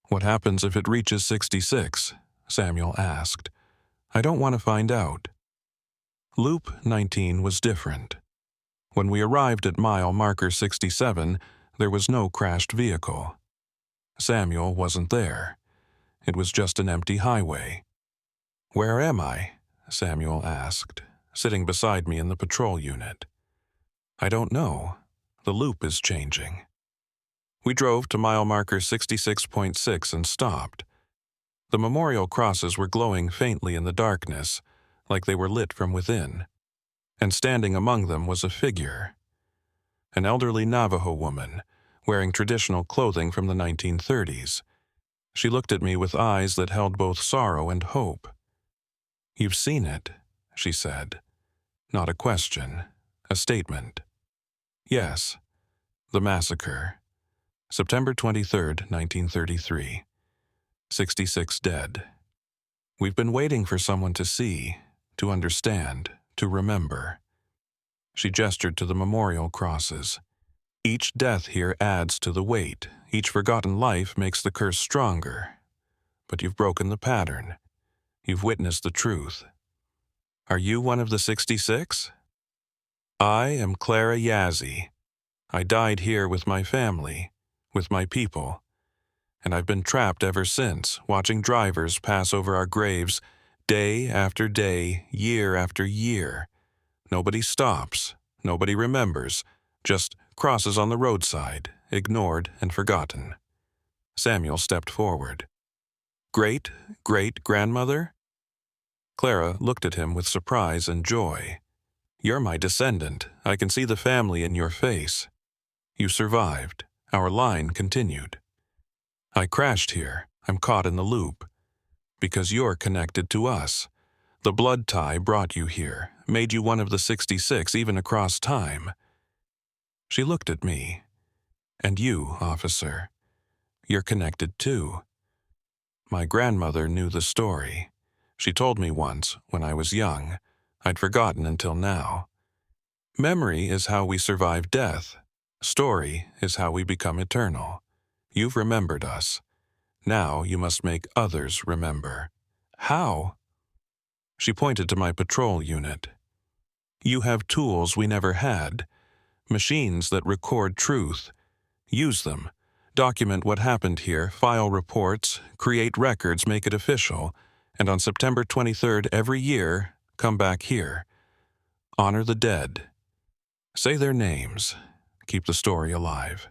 "What happens if it reaches 66? Samuel asked. "I don't want to find out." Loop 19 was different. When we arrived at mile marker 67, there was no crashed vehicle. Samuel wasn't there. It was just an empty highway. "Where am I?" Samuel asked, sitting beside me in the patrol unit. "I don't know. The loop is changing." We drove to mile marker 66.6 and stopped. The memorial crosses were glowing faintly in the darkness, like they were lit from within. And standing among them was a figure. An elderly Navajo woman, wearing traditional clothing from the 1930s. She looked at me with eyes that held both sorrow and hope. "You've seen it," she said. Not a question, a statement. "Yes. The massacre. September 23rd, 1933. 66 dead. We've been waiting for someone to see, to understand, to remember." She gestured to the memorial crosses. "Each death here adds to the weight. Each forgotten life makes the curse stronger. But you've broken the pattern. You've witnessed the truth. Are you one of the 66? I am Clara Yazzie. I died here with my family, with my people. And I've been trapped ever since, watching drivers pass over our graves, day after day, year after year. Nobody stops, nobody remembers, just crosses on the roadside, ignored and forgotten." Samuel stepped forward. Great-great-grandmother? Clara looked at him with surprise and joy. You're my descendant. I can see the family in your face. You survived. Our line continued. I crashed here. I'm caught in the loop. Because you're connected to us. The blood tie brought you here, made you one of the 66 even across time. She looked at me. And you, officer. You're connected too. My grandmother knew the story. She told me once, when I was young. I'd forgotten until now. Memory is how we survive death. Story is how we become eternal. You've remembered us. Now you must make others remember. How? She pointed to my patrol unit. You have tools we never had. Machines that record truth. Use them. Document what happened here, file reports, create records, make it official, and on September 23rd every year, come back here. Honor the dead. Say their names. Keep the story alive.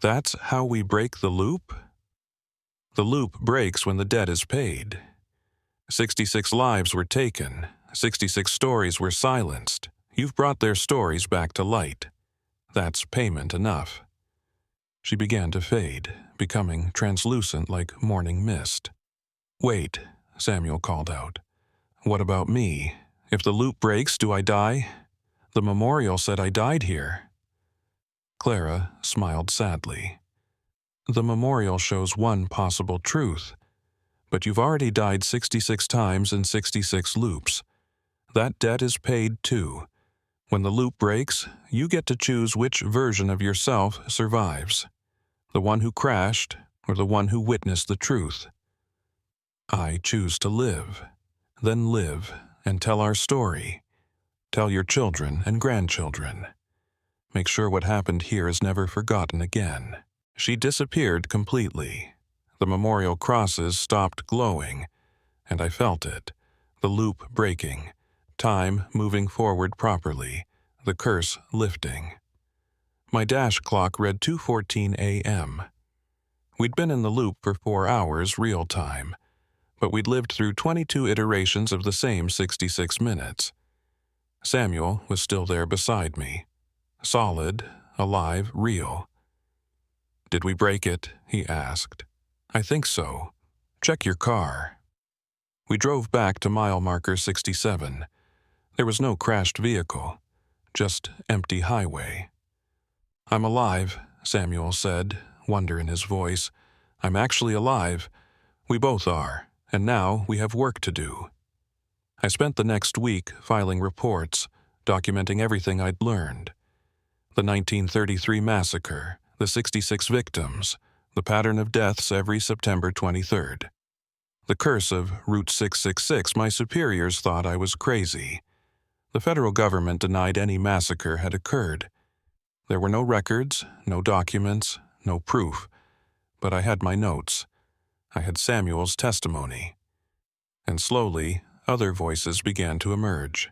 That's how we break the loop? The loop breaks when the debt is paid. 66 lives were taken. 66 stories were silenced. You've brought their stories back to light. That's payment enough. She began to fade, becoming translucent like morning mist. Wait, Samuel called out. What about me? If the loop breaks, do I die? The memorial said I died here. Clara smiled sadly. The memorial shows one possible truth. But you've already died 66 times in 66 loops. That debt is paid too. When the loop breaks, you get to choose which version of yourself survives. The one who crashed, or the one who witnessed the truth. I choose to live. Then live and tell our story. Tell your children and grandchildren. Make sure what happened here is never forgotten again. She disappeared completely. The memorial crosses stopped glowing, and I felt it. The loop breaking. Time moving forward properly. The curse lifting. My dash clock read 2:14 a.m. We'd been in the loop for 4 hours real time, but we'd lived through 22 iterations of the same 66 minutes. Samuel was still there beside me. Solid, alive, real. Did we break it? He asked. I think so. Check your car. We drove back to mile marker 67. There was no crashed vehicle, just empty highway. I'm alive, Samuel said, wonder in his voice. I'm actually alive. We both are, and now we have work to do. I spent the next week filing reports, documenting everything I'd learned. The 1933 massacre, the 66 victims, the pattern of deaths every September 23rd. The curse of Route 666, my superiors thought I was crazy. The federal government denied any massacre had occurred. There were no records, no documents, no proof, but I had my notes. I had Samuel's testimony. And slowly, other voices began to emerge.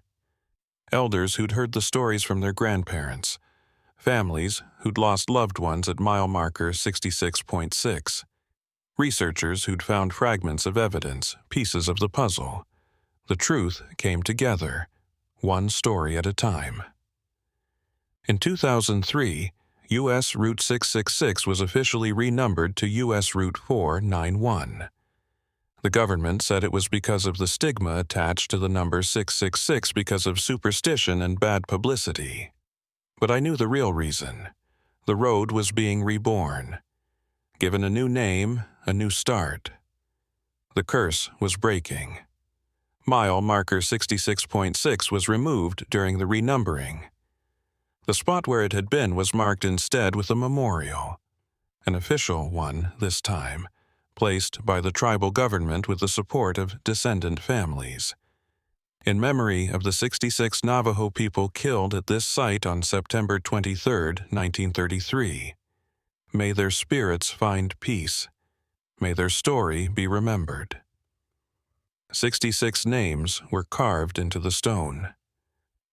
Elders who'd heard the stories from their grandparents. Families who'd lost loved ones at mile marker 66.6. Researchers who'd found fragments of evidence, pieces of the puzzle. The truth came together, one story at a time. In 2003, U.S. Route 666 was officially renumbered to U.S. Route 491. The government said it was because of the stigma attached to the number 666 because of superstition and bad publicity. But I knew the real reason. The road was being reborn. Given a new name, a new start. The curse was breaking. Mile marker 66.6 was removed during the renumbering. The spot where it had been was marked instead with a memorial. An official one this time, placed by the tribal government with the support of descendant families. In memory of the 66 Navajo people killed at this site on September 23, 1933. May their spirits find peace. May their story be remembered. 66 names were carved into the stone.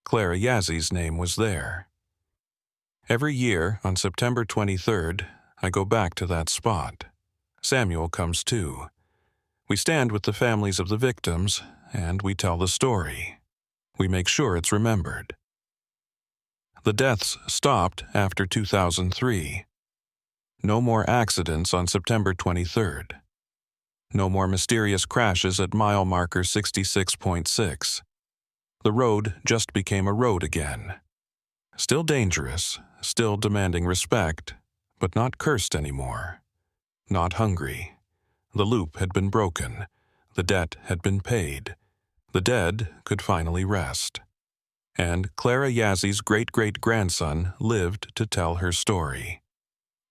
Clara Yazzy's name was there. Every year, on September 23rd, I go back to that spot. Samuel comes too. We stand with the families of the victims, and we tell the story. We make sure it's remembered. The deaths stopped after 2003. No more accidents on September 23rd. No more mysterious crashes at mile marker 66.6. The road just became a road again. Still dangerous, still demanding respect, but not cursed anymore. Not hungry. The loop had been broken. The debt had been paid. The dead could finally rest. And Clara Yazzy's great-great-grandson lived to tell her story.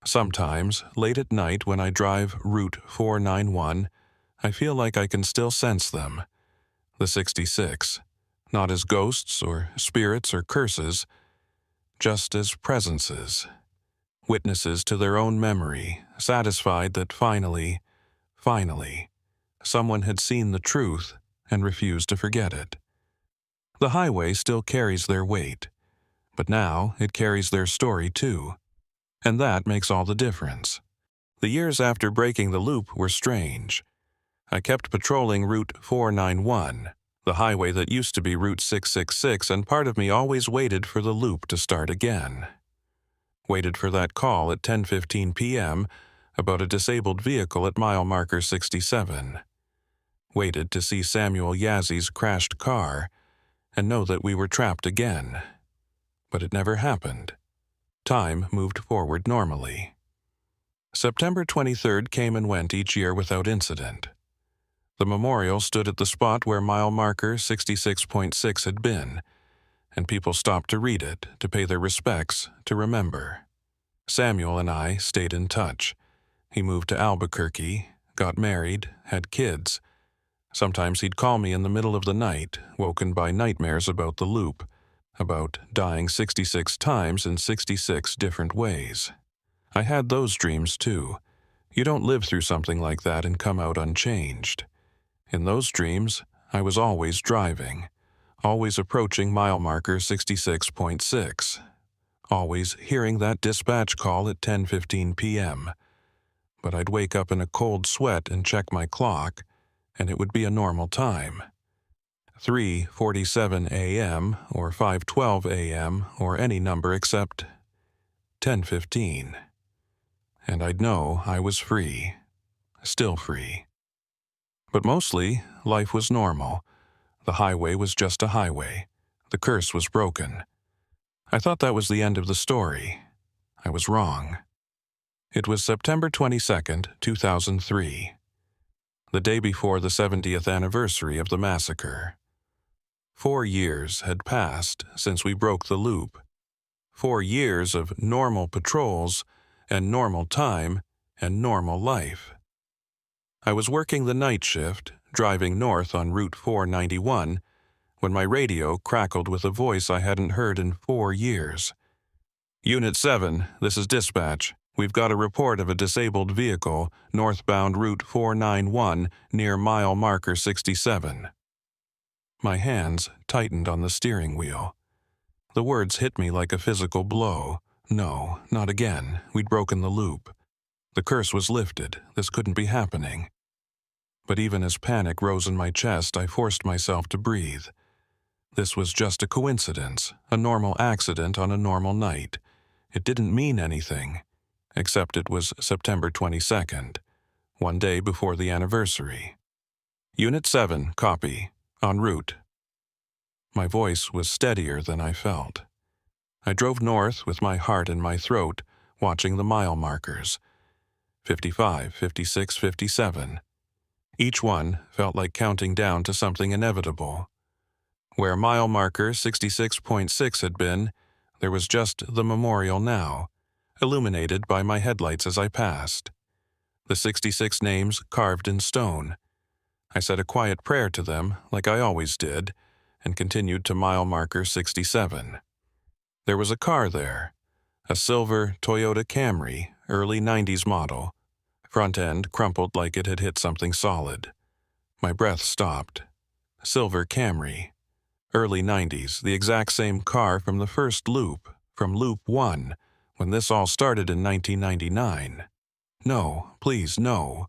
Sometimes, late at night when I drive Route 491, I feel like I can still sense them. The 66, not as ghosts or spirits or curses, just as presences. Witnesses to their own memory, satisfied that finally, someone had seen the truth and refused to forget it. The highway still carries their weight, but now it carries their story too, and that makes all the difference. The years after breaking the loop were strange. I kept patrolling Route 491, the highway that used to be Route 666, and part of me always waited for the loop to start again. Waited for that call at 10:15 p.m. about a disabled vehicle at mile marker 67. Waited to see Samuel Yazzy's crashed car and know that we were trapped again. But it never happened. Time moved forward normally. September 23rd came and went each year without incident. The memorial stood at the spot where mile marker 66.6 had been, and people stopped to read it, to pay their respects, to remember. Samuel and I stayed in touch. He moved to Albuquerque, got married, had kids. Sometimes he'd call me in the middle of the night, woken by nightmares about the loop, about dying 66 times in 66 different ways. I had those dreams too. You don't live through something like that and come out unchanged. In those dreams, I was always driving, always approaching mile marker 66.6, always hearing that dispatch call at 10:15 p.m. But I'd wake up in a cold sweat and check my clock, and it would be a normal time. 3:47 a.m. or 5:12 a.m. or any number except 10:15. And I'd know I was free, still free. But mostly, life was normal. The highway was just a highway. The curse was broken. I thought that was the end of the story. I was wrong. It was September 22nd, 2003. The day before the 70th anniversary of the massacre. 4 years had passed since we broke the loop. 4 years of normal patrols and normal time and normal life. I was working the night shift, driving north on Route 491, when my radio crackled with a voice I hadn't heard in 4 years. Unit 7, this is dispatch. We've got a report of a disabled vehicle, northbound Route 491, near mile marker 67. My hands tightened on the steering wheel. The words hit me like a physical blow. No, not again. We'd broken the loop. The curse was lifted. This couldn't be happening. But even as panic rose in my chest, I forced myself to breathe. This was just a coincidence, a normal accident on a normal night. It didn't mean anything, except it was September 22nd, one day before the anniversary. Unit 7, copy. En route. My voice was steadier than I felt. I drove north with my heart in my throat, watching the mile markers. 55, 56, 57. Each one felt like counting down to something inevitable. Where mile marker 66.6 had been, there was just the memorial now, illuminated by my headlights as I passed. The 66 names carved in stone. I said a quiet prayer to them, like I always did, and continued to mile marker 67. There was a car there, a silver Toyota Camry, early 90s model, front end crumpled like it had hit something solid. My breath stopped. Silver Camry. Early 90s, the exact same car from the first loop, from Loop 1, when this all started in 1999. No, please, no.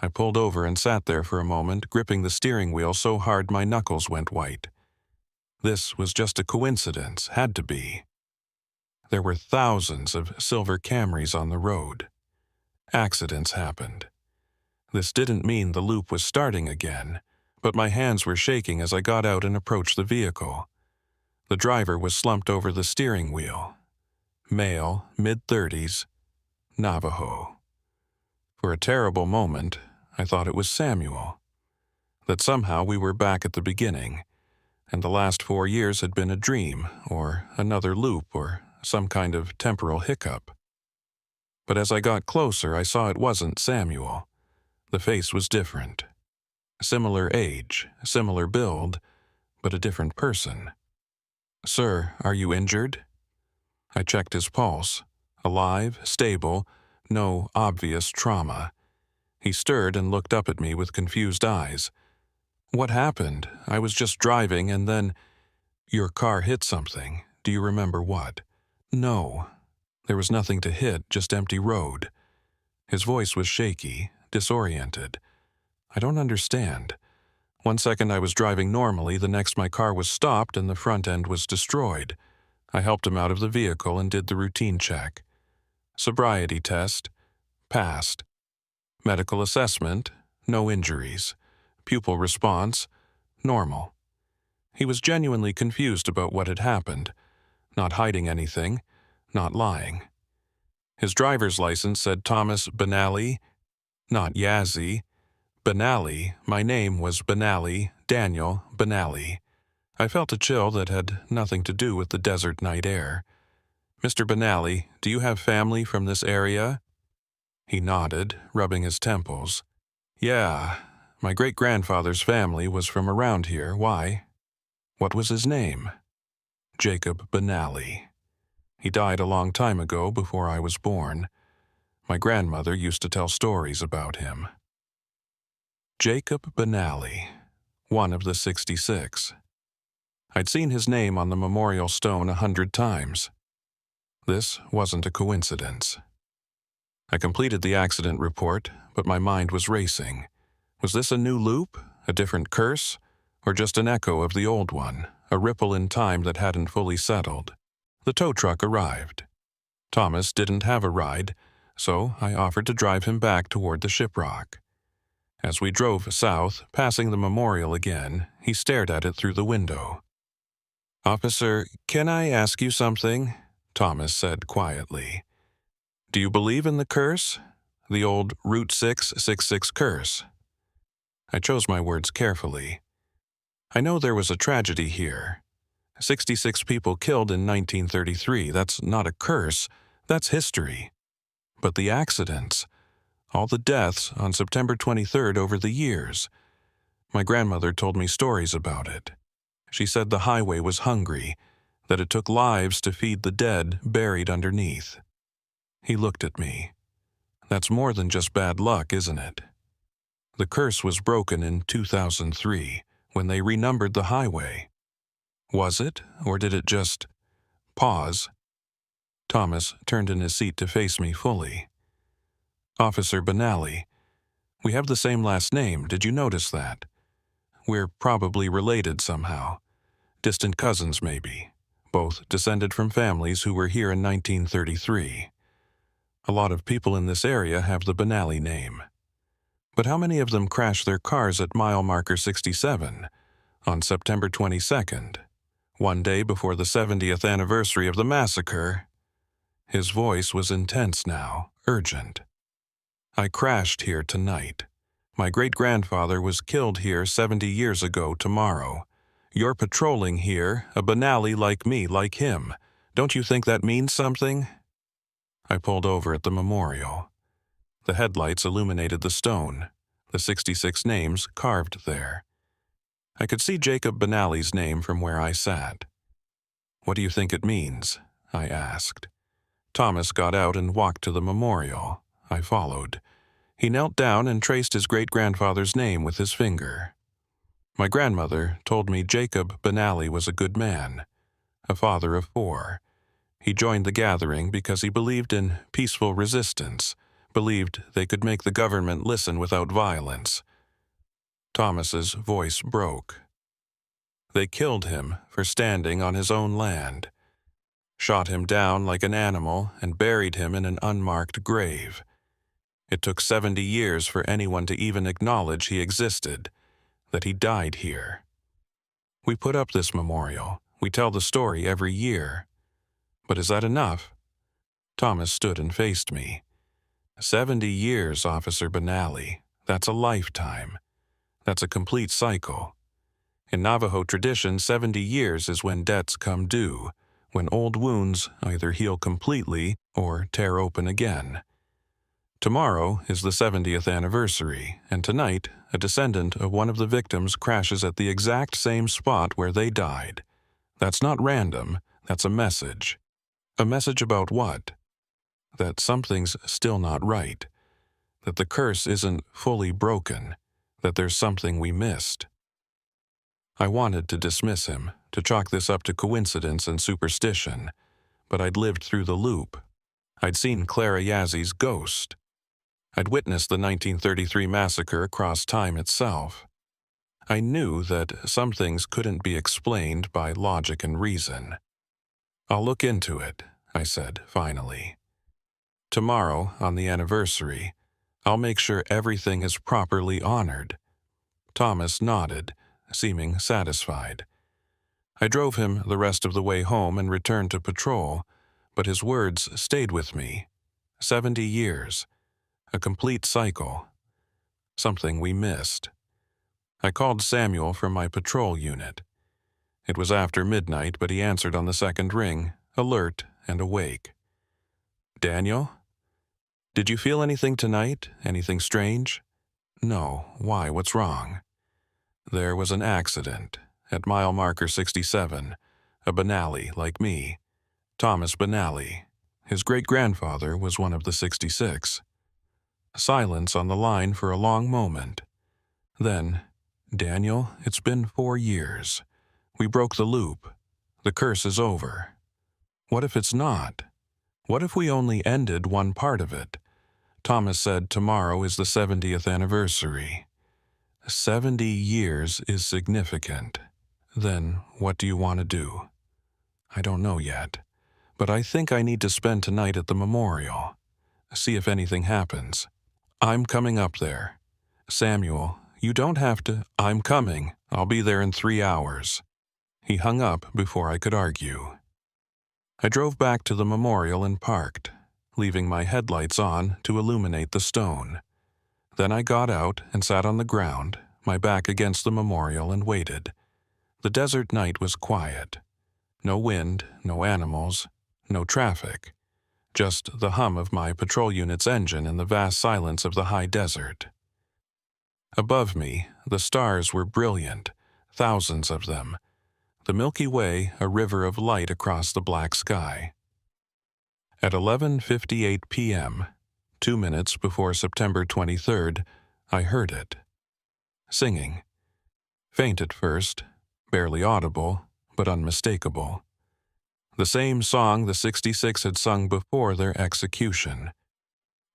I pulled over and sat there for a moment, gripping the steering wheel so hard my knuckles went white. This was just a coincidence, had to be. There were thousands of silver Camrys on the road. Accidents happened. This didn't mean the loop was starting again, but my hands were shaking as I got out and approached the vehicle. The driver was slumped over the steering wheel. Male, mid-30s, Navajo. For a terrible moment, I thought it was Samuel. That somehow we were back at the beginning, and the last 4 years had been a dream, or another loop, or some kind of temporal hiccup. But as I got closer, I saw it wasn't Samuel. The face was different. Similar age, similar build, but a different person. "Sir, are you injured?" I checked his pulse. Alive, stable, no obvious trauma. He stirred and looked up at me with confused eyes. "What happened? I was just driving and then—" "Your car hit something. Do you remember what?" "No. There was nothing to hit, just empty road." His voice was shaky, disoriented. "I don't understand. One second I was driving normally, the next my car was stopped and the front end was destroyed." I helped him out of the vehicle and did the routine check. Sobriety test, passed. Medical assessment, no injuries. Pupil response, normal. He was genuinely confused about what had happened, not hiding anything, not lying. His driver's license said Thomas Benally, not Yazzie. Benally, my name was Benally, Daniel Benally. I felt a chill that had nothing to do with the desert night air. "Mr. Benally, do you have family from this area?" He nodded, rubbing his temples. "Yeah, my great-grandfather's family was from around here. Why?" "What was his name?" "Jacob Benally. He died a long time ago, before I was born. My grandmother used to tell stories about him." Jacob Benally, one of the 66. I'd seen his name on the memorial stone 100 times. This wasn't a coincidence. I completed the accident report, but my mind was racing. Was this a new loop, a different curse, or just an echo of the old one, a ripple in time that hadn't fully settled? The tow truck arrived. Thomas didn't have a ride, so I offered to drive him back toward the shiprock. As we drove south, passing the memorial again, he stared at it through the window. "Officer, can I ask you something?" Thomas said quietly. "Do you believe in the curse? The old Route 666 curse?" I chose my words carefully. "I know there was a tragedy here. 66 people killed in 1933. That's not a curse. That's history. But the accidents, all the deaths on September 23rd over the years. My grandmother told me stories about it. She said the highway was hungry, that it took lives to feed the dead buried underneath." He looked at me. "That's more than just bad luck, isn't it? The curse was broken in 2003, when they renumbered the highway. Was it, or did it just—" Pause. Thomas turned in his seat to face me fully. "Officer Benally, we have the same last name, did you notice that? We're probably related somehow. Distant cousins, maybe. Both descended from families who were here in 1933. A lot of people in this area have the Benally name. But how many of them crashed their cars at mile marker 67 on September 22nd, one day before the 70th anniversary of the massacre?" His voice was intense now, urgent. "I crashed here tonight. My great-grandfather was killed here 70 years ago tomorrow. You're patrolling here, a Benally like me, like him. Don't you think that means something?" I pulled over at the memorial. The headlights illuminated the stone, the 66 names carved there. I could see Jacob Benally's name from where I sat. "What do you think it means?" I asked. Thomas got out and walked to the memorial. I followed. He knelt down and traced his great-grandfather's name with his finger. My grandmother told me Jacob Benally was a good man, a father of 4. He joined the gathering because he believed in peaceful resistance, believed they could make the government listen without violence. Thomas's voice broke. They killed him for standing on his own land, shot him down like an animal, and buried him in an unmarked grave. It took 70 years for anyone to even acknowledge he existed, that he died here. We put up this memorial. We tell the story every year. But is that enough? Thomas stood and faced me. 70 years, Officer Benally. That's a lifetime. That's a complete cycle. In Navajo tradition, 70 years is when debts come due, when old wounds either heal completely or tear open again. Tomorrow is the 70th anniversary, and tonight, a descendant of one of the victims crashes at the exact same spot where they died. That's not random, that's a message. A message about what? That something's still not right. That the curse isn't fully broken. That there's something we missed. I wanted to dismiss him, to chalk this up to coincidence and superstition, but I'd lived through the loop. I'd seen Clara Yazzy's ghost. I'd witnessed the 1933 massacre across time itself. I knew that some things couldn't be explained by logic and reason. I'll look into it, I said, finally. Tomorrow, on the anniversary, I'll make sure everything is properly honored. Thomas nodded, seeming satisfied. I drove him the rest of the way home and returned to patrol, but his words stayed with me. 70 years. A complete cycle. Something we missed. I called Samuel from my patrol unit. It was after midnight, but he answered on the second ring, alert and awake. Daniel? Did you feel anything tonight? Anything strange? No. Why? What's wrong? There was an accident at mile marker 67. A Benally like me. Thomas Benally. His great-grandfather was one of the 66. Silence on the line for a long moment. Then, Daniel, it's been 4 years. We broke the loop. The curse is over. What if it's not? What if we only ended one part of it? Thomas said tomorrow is the 70th anniversary. 70 years is significant. Then what do you want to do? I don't know yet, but I think I need to spend tonight at the memorial. See if anything happens. I'm coming up there. Samuel, you don't have to. I'm coming. I'll be there in 3 hours. He hung up before I could argue. I drove back to the memorial and parked, leaving my headlights on to illuminate the stone. Then I got out and sat on the ground, my back against the memorial, and waited. The desert night was quiet. No wind, no animals, no traffic. Just the hum of my patrol unit's engine in the vast silence of the high desert. Above me, the stars were brilliant, thousands of them. The Milky Way, a river of light across the black sky. At 11:58 p.m., 2 minutes before September 23rd, I heard it. Singing. Faint at first, barely audible, but unmistakable. The same song the 66 had sung before their execution.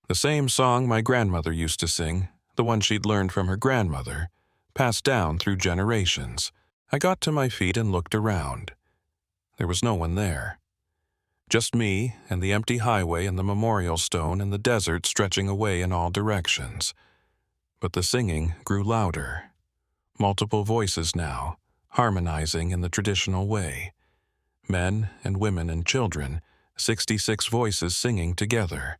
The same song my grandmother used to sing, the one she'd learned from her grandmother, passed down through generations. I got to my feet and looked around. There was no one there. Just me and the empty highway and the memorial stone and the desert stretching away in all directions. But the singing grew louder. Multiple voices now, harmonizing in the traditional way. Men and women and children, 66 voices singing together.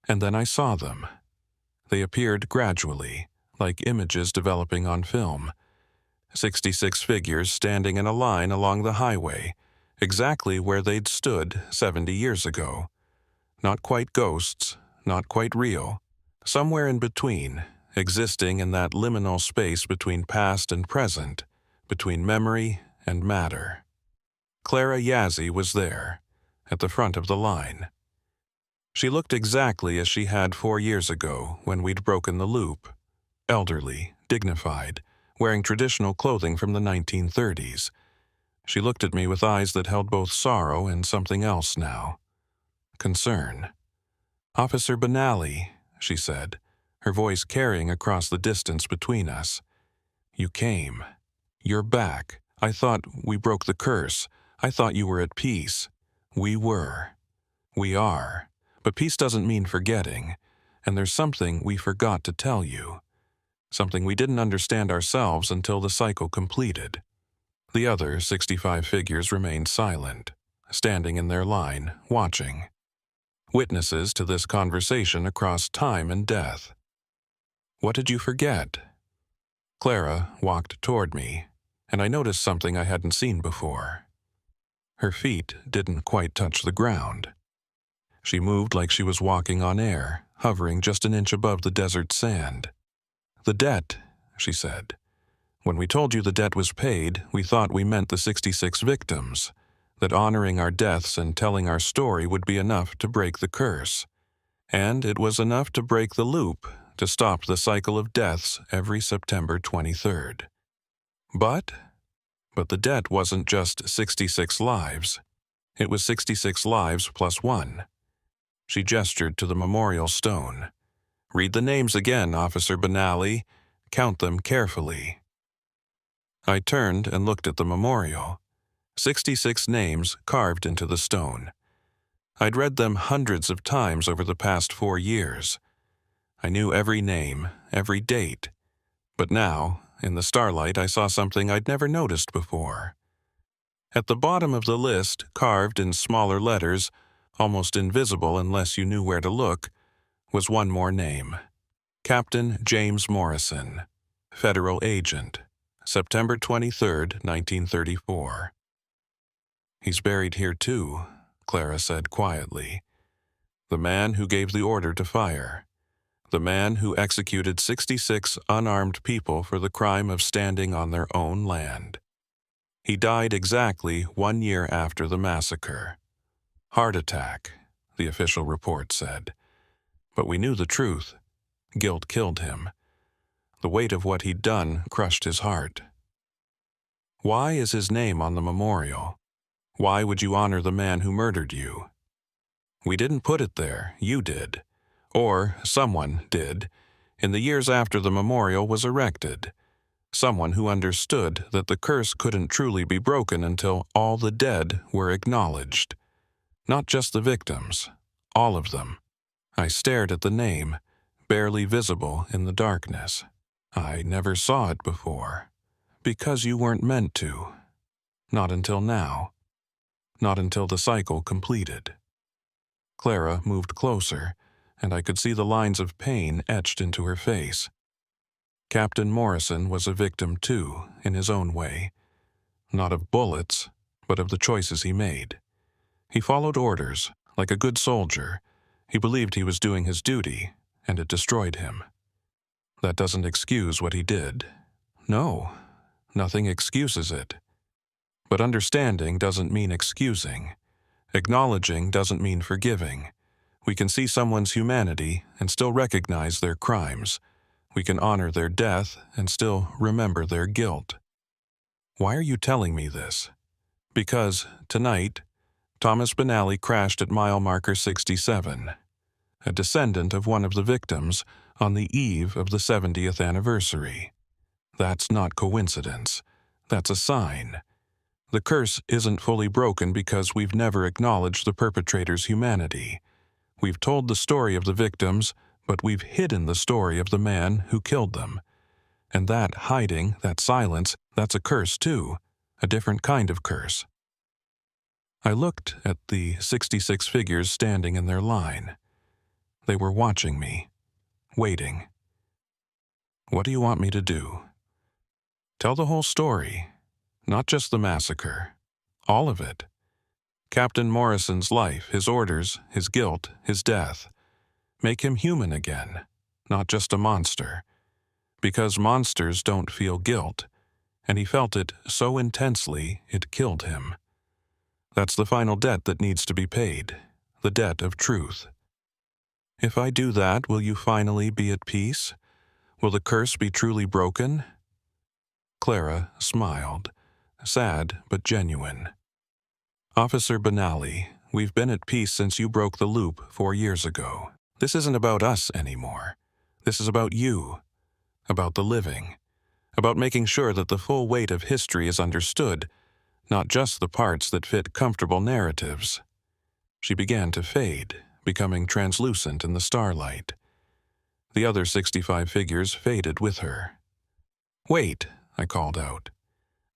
And then I saw them. They appeared gradually, like images developing on film. 66 figures standing in a line along the highway, exactly where they'd stood 70 years ago. Not quite ghosts, not quite real. Somewhere in between, existing in that liminal space between past and present, between memory and matter. Clara Yazzie was there, at the front of the line. She looked exactly as she had 4 years ago when we'd broken the loop. Elderly, dignified, wearing traditional clothing from the 1930s. She looked at me with eyes that held both sorrow and something else now. Concern. Officer Benally, she said, her voice carrying across the distance between us. You came. You're back. I thought we broke the curse. I thought you were at peace. We were. We are. But peace doesn't mean forgetting, and there's something we forgot to tell you. Something we didn't understand ourselves until the cycle completed. The other 65 figures remained silent, standing in their line, watching. Witnesses to this conversation across time and death. What did you forget? Clara walked toward me, and I noticed something I hadn't seen before. Her feet didn't quite touch the ground. She moved like she was walking on air, hovering just an inch above the desert sand. The debt, she said. When we told you the debt was paid, we thought we meant the 66 victims, that honoring our deaths and telling our story would be enough to break the curse. And it was enough to break the loop, to stop the cycle of deaths every September 23rd. But the debt wasn't just 66 lives. It was 66 lives plus one. She gestured to the memorial stone. Read the names again, Officer Benally. Count them carefully. I turned and looked at the memorial. 66 names carved into the stone. I'd read them hundreds of times over the past 4 years. I knew every name, every date. But now, in the starlight, I saw something I'd never noticed before. At the bottom of the list, carved in smaller letters, almost invisible unless you knew where to look, was one more name. Captain James Morrison, Federal Agent, September 23, 1934. He's buried here too, Clara said quietly. The man who gave the order to fire. The man who executed 66 unarmed people for the crime of standing on their own land. He died exactly 1 year after the massacre. Heart attack, the official report said. But we knew the truth. Guilt killed him. The weight of what he'd done crushed his heart. Why is his name on the memorial? Why would you honor the man who murdered you? We didn't put it there, you did. Or someone did, in the years after the memorial was erected. Someone who understood that the curse couldn't truly be broken until all the dead were acknowledged. Not just the victims, all of them. I stared at the name, barely visible in the darkness. I never saw it before. Because you weren't meant to. Not until now. Not until the cycle completed. Clara moved closer, and I could see the lines of pain etched into her face. Captain Morrison was a victim too, in his own way. Not of bullets, but of the choices he made. He followed orders, like a good soldier. He believed he was doing his duty, and it destroyed him. That doesn't excuse what he did. No, nothing excuses it. But understanding doesn't mean excusing. Acknowledging doesn't mean forgiving. We can see someone's humanity and still recognize their crimes. We can honor their death and still remember their guilt. Why are you telling me this? Because, tonight, Thomas Benally crashed at mile marker 67, a descendant of one of the victims, on the eve of the 70th anniversary. That's not coincidence. That's a sign. The curse isn't fully broken because we've never acknowledged the perpetrator's humanity. We've told the story of the victims, but we've hidden the story of the man who killed them. And that hiding, that silence, that's a curse too, a different kind of curse. I looked at the 66 figures standing in their line. They were watching me, waiting. What do you want me to do? Tell the whole story, not just the massacre, all of it. Captain Morrison's life, his orders, his guilt, his death. Make him human again, not just a monster. Because monsters don't feel guilt, and he felt it so intensely it killed him. That's the final debt that needs to be paid, the debt of truth. If I do that, will you finally be at peace? Will the curse be truly broken? Clara smiled, sad but genuine. Officer Benally, we've been at peace since you broke the loop 4 years ago. This isn't about us anymore. This is about you, about the living, about making sure that the full weight of history is understood, not just the parts that fit comfortable narratives. She began to fade, becoming translucent in the starlight. The other 65 figures faded with her. "Wait," I called out.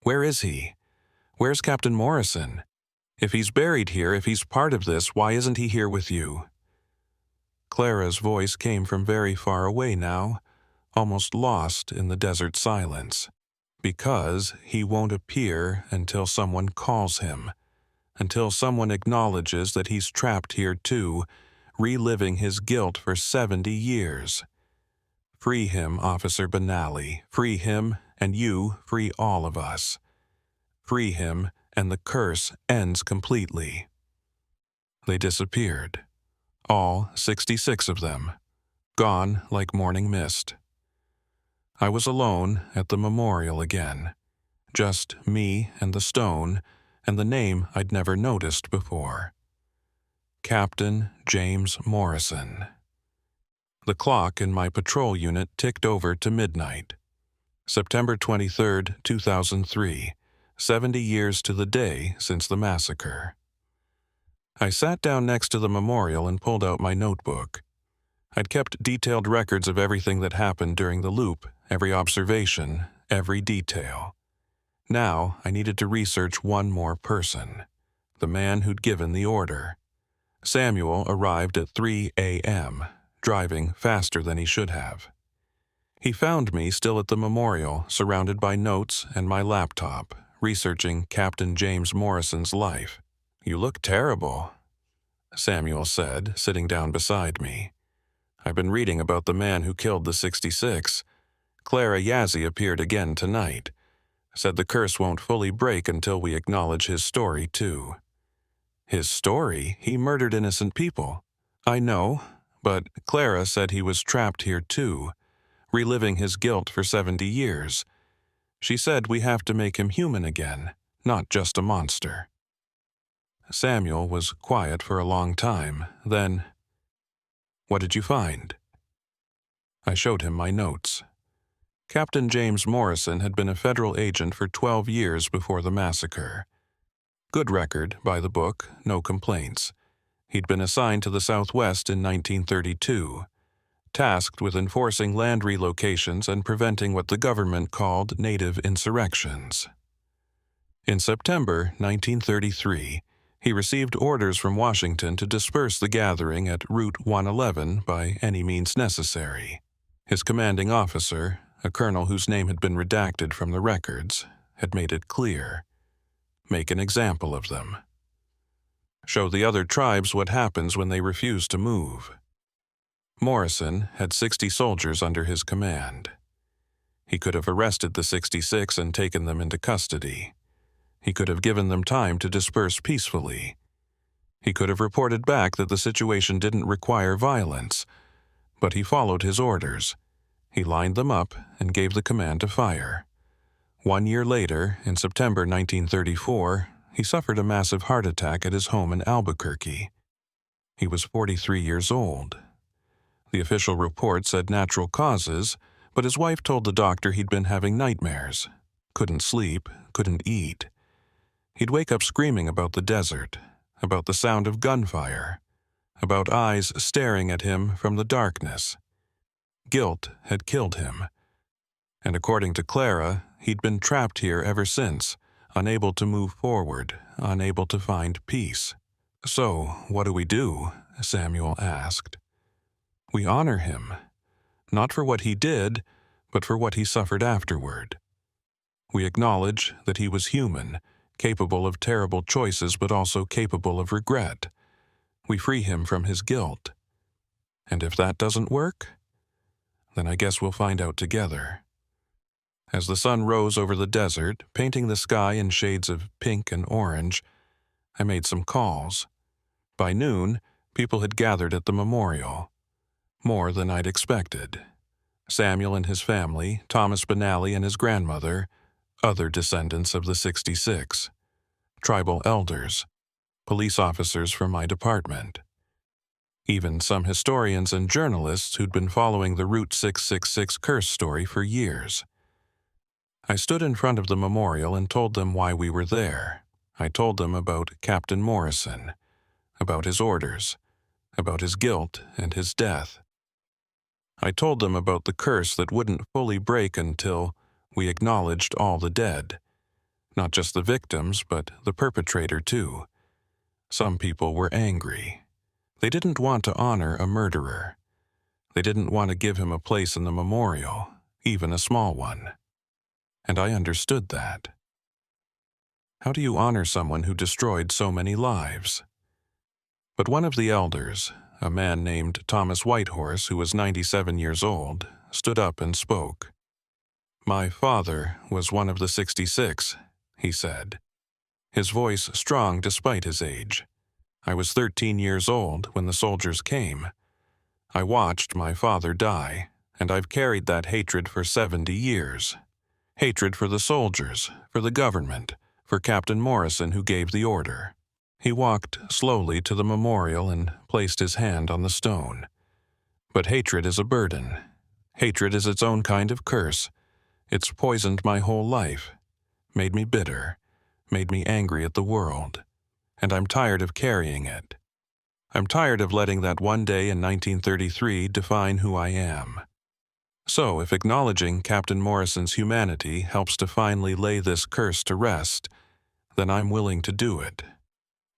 "Where is he? Where's Captain Morrison? If he's buried here, if he's part of this, why isn't he here with you?" Clara's voice came from very far away now, almost lost in the desert silence. "Because he won't appear until someone calls him, until someone acknowledges that he's trapped here too, reliving his guilt for 70 years. Free him, Officer Benally. Free him, and you free all of us. Free him, and the curse ends completely." They disappeared. All 66 of them. Gone like morning mist. I was alone at the memorial again. Just me and the stone, and the name I'd never noticed before. Captain James Morrison. The clock in my patrol unit ticked over to midnight. September 23, 2003, 70 years to the day since the massacre. I sat down next to the memorial and pulled out my notebook. I'd kept detailed records of everything that happened during the loop, every observation, every detail. Now I needed to research one more person, the man who'd given the order. Samuel arrived at 3 a.m., driving faster than he should have. He found me still at the memorial, surrounded by notes and my laptop, researching Captain James Morrison's life. "You look terrible," Samuel said, sitting down beside me. "I've been reading about the man who killed the 66. Clara Yazzie appeared again tonight. Said the curse won't fully break until we acknowledge his story, too." "His story? He murdered innocent people." "I know, but Clara said he was trapped here, too, reliving his guilt for 70 years. She said we have to make him human again, not just a monster." Samuel was quiet for a long time. Then, "What did you find?" I showed him my notes. Captain James Morrison had been a federal agent for 12 years before the massacre. Good record, by the book, no complaints. He'd been assigned to the Southwest in 1932, tasked with enforcing land relocations and preventing what the government called native insurrections. In September 1933, he received orders from Washington to disperse the gathering at Route 111 by any means necessary. His commanding officer, a colonel whose name had been redacted from the records, had made it clear. Make an example of them. Show the other tribes what happens when they refuse to move. Morrison had 60 soldiers under his command. He could have arrested the 66 and taken them into custody. He could have given them time to disperse peacefully. He could have reported back that the situation didn't require violence, but he followed his orders. He lined them up and gave the command to fire. 1 year later, in September 1934, he suffered a massive heart attack at his home in Albuquerque. He was 43 years old. The official report said natural causes, but his wife told the doctor he'd been having nightmares. Couldn't sleep, couldn't eat. He'd wake up screaming about the desert, about the sound of gunfire, about eyes staring at him from the darkness. Guilt had killed him. And according to Clara, he'd been trapped here ever since, unable to move forward, unable to find peace. "So, what do we do?" Samuel asked. "We honor him, not for what he did, but for what he suffered afterward. We acknowledge that he was human, capable of terrible choices but also capable of regret. We free him from his guilt. And if that doesn't work, then I guess we'll find out together." As the sun rose over the desert, painting the sky in shades of pink and orange, I made some calls. By noon, people had gathered at the memorial. More than I'd expected. Samuel and his family, Thomas Benally and his grandmother, other descendants of the 66, tribal elders, police officers from my department. even some historians and journalists who'd been following the Route 666 curse story for years. I stood in front of the memorial and told them why we were there. I told them about Captain Morrison, about his orders, about his guilt and his death. I told them about the curse that wouldn't fully break until we acknowledged all the dead. Not just the victims, but the perpetrator too. Some people were angry. They didn't want to honor a murderer. They didn't want to give him a place in the memorial, even a small one. And I understood that. How do you honor someone who destroyed so many lives? But one of the elders, a man named Thomas Whitehorse, who was 97 years old, stood up and spoke. "My father was one of the 66, he said, his voice strong despite his age. I was 13 years old when the soldiers came. I watched my father die, and I've carried that hatred for 70 years. Hatred for the soldiers, for the government, for Captain Morrison who gave the order." He walked slowly to the memorial and placed his hand on the stone. "But hatred is a burden. Hatred is its own kind of curse. It's poisoned my whole life, made me bitter, made me angry at the world. And I'm tired of carrying it. I'm tired of letting that one day in 1933 define who I am. So if acknowledging Captain Morrison's humanity helps to finally lay this curse to rest, then I'm willing to do it.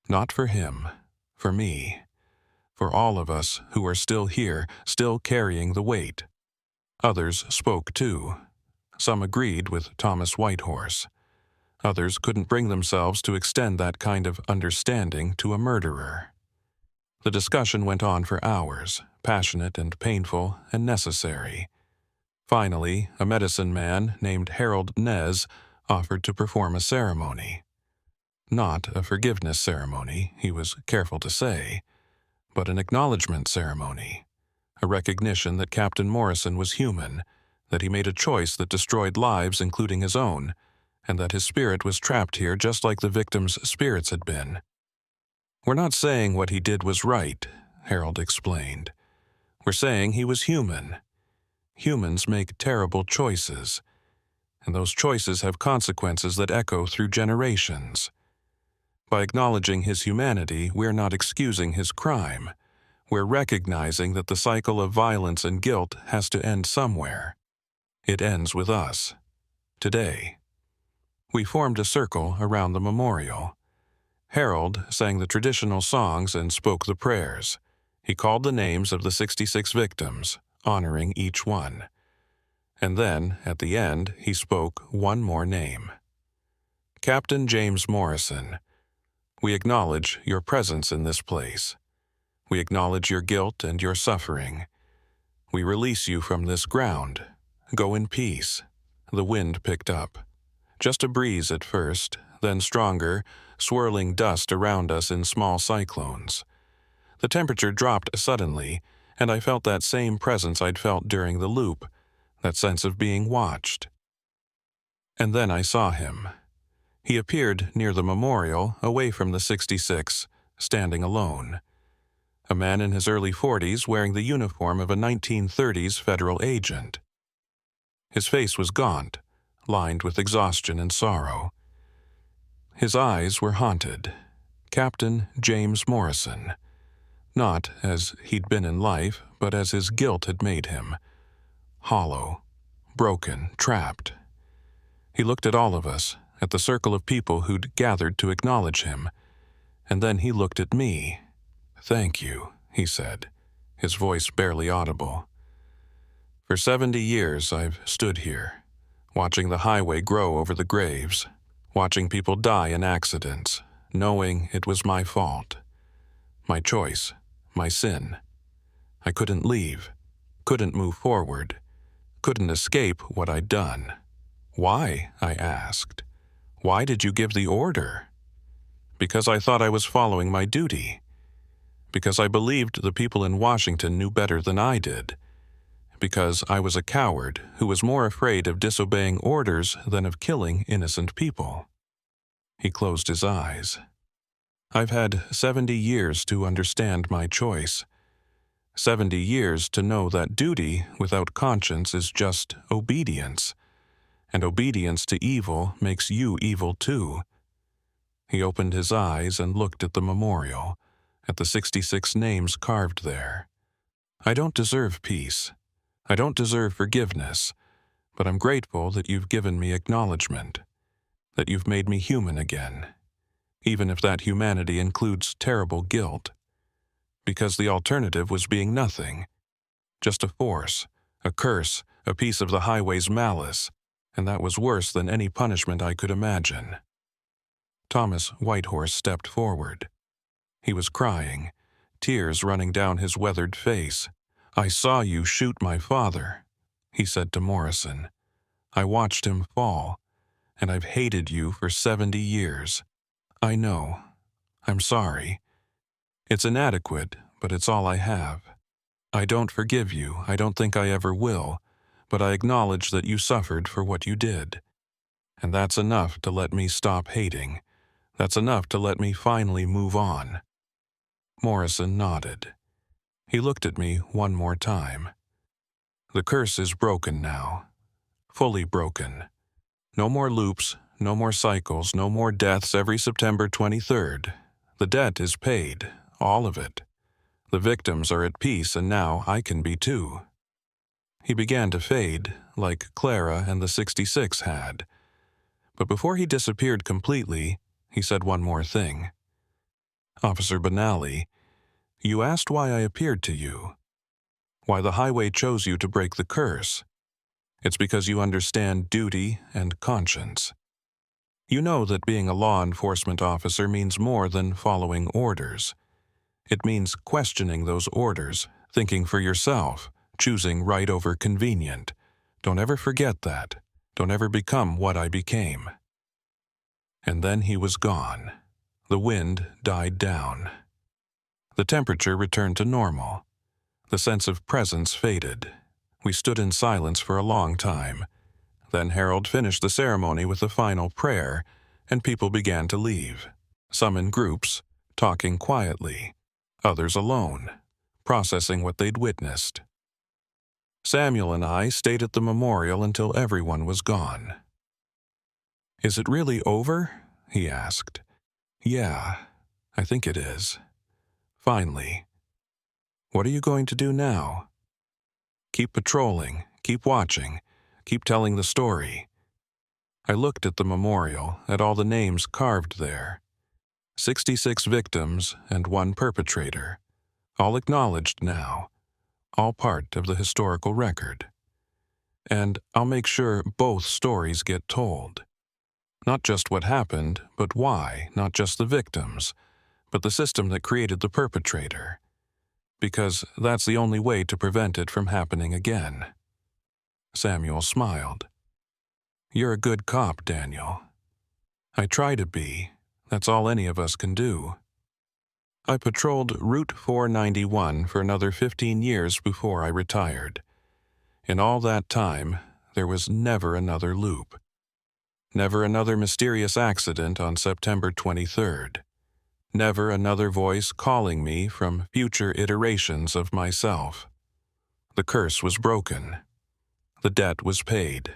Not for him, for me, for all of us who are still here, still carrying the weight." Others spoke too. Some agreed with Thomas Whitehorse. Others couldn't bring themselves to extend that kind of understanding to a murderer. The discussion went on for hours, passionate and painful and necessary. Finally, a medicine man named Harold Nez offered to perform a ceremony. Not a forgiveness ceremony, he was careful to say, but an acknowledgement ceremony, a recognition that Captain Morrison was human, that he made a choice that destroyed lives including his own, and that his spirit was trapped here just like the victims' spirits had been. "We're not saying what he did was right," Harold explained. "We're saying he was human. Humans make terrible choices, and those choices have consequences that echo through generations. By acknowledging his humanity, we're not excusing his crime. We're recognizing that the cycle of violence and guilt has to end somewhere. It ends with us. Today." We formed a circle around the memorial. Harold sang the traditional songs and spoke the prayers. He called the names of the 66 victims, honoring each one. And then, at the end, he spoke one more name. "Captain James Morrison, we acknowledge your presence in this place. We acknowledge your guilt and your suffering. We release you from this ground. Go in peace." The wind picked up. Just a breeze at first, then stronger, swirling dust around us in small cyclones. The temperature dropped suddenly, and I felt that same presence I'd felt during the loop, that sense of being watched. And then I saw him. He appeared near the memorial, away from the 66, standing alone. A man in his early 40s wearing the uniform of a 1930s federal agent. His face was gaunt, lined with exhaustion and sorrow. His eyes were haunted. Captain James Morrison. Not as he'd been in life, but as his guilt had made him. Hollow, broken, trapped. He looked at all of us, at the circle of people who'd gathered to acknowledge him, and then he looked at me. "Thank you," he said, his voice barely audible. "For 70 years I've stood here, watching the highway grow over the graves, watching people die in accidents, knowing it was my fault. My choice, my sin. I couldn't leave, couldn't move forward, couldn't escape what I'd done. Why? I asked. Why did you give the order? Because I thought I was following my duty. Because I believed the people in Washington knew better than I did. Because I was a coward who was more afraid of disobeying orders than of killing innocent people." He closed his eyes. "I've had 70 years to understand my choice. 70 years to know that duty without conscience is just obedience, and obedience to evil makes you evil too. He opened his eyes and looked at the memorial, at the 66 names carved there. I don't deserve peace. I don't deserve forgiveness, but I'm grateful that you've given me acknowledgement, that you've made me human again, even if that humanity includes terrible guilt. Because the alternative was being nothing, just a force, a curse, a piece of the highway's malice, and that was worse than any punishment I could imagine. Thomas Whitehorse stepped forward. He was crying, tears running down his weathered face. I saw you shoot my father, he said to Morrison. I watched him fall, and I've hated you for 70 years. I know. I'm sorry. It's inadequate, but it's all I have. I don't forgive you, I don't think I ever will, but I acknowledge that you suffered for what you did. And that's enough to let me stop hating. That's enough to let me finally move on. Morrison nodded. He looked at me one more time. The curse is broken now. Fully broken. No more loops, no more cycles, no more deaths every September 23rd. The debt is paid, all of it. The victims are at peace, and now I can be too. He began to fade, like Clara and the 66 had. But before he disappeared completely, he said one more thing. Officer Benally, you asked why I appeared to you. Why the highway chose you to break the curse. It's because you understand duty and conscience. You know that being a law enforcement officer means more than following orders. It means questioning those orders, thinking for yourself, choosing right over convenient. Don't ever forget that. Don't ever become what I became. And then he was gone. The wind died down. The temperature returned to normal. The sense of presence faded. We stood in silence for a long time. Then Harold finished the ceremony with a final prayer, and people began to leave. Some in groups, talking quietly. Others alone, processing what they'd witnessed. Samuel and I stayed at the memorial until everyone was gone. Is it really over? He asked. Yeah, I think it is. Finally. What are you going to do now? Keep patrolling, keep watching, keep telling the story. I looked at the memorial, at all the names carved there. 66 victims and one perpetrator, all acknowledged now, all part of the historical record. And I'll make sure both stories get told. Not just what happened, but why, not just the victims, but the system that created the perpetrator. Because that's the only way to prevent it from happening again. Samuel smiled. You're a good cop, Daniel. I try to be. That's all any of us can do. I patrolled Route 491 for another 15 years before I retired. In all that time, there was never another loop. Never another mysterious accident on September 23rd. Never another voice calling me from future iterations of myself. The curse was broken. The debt was paid.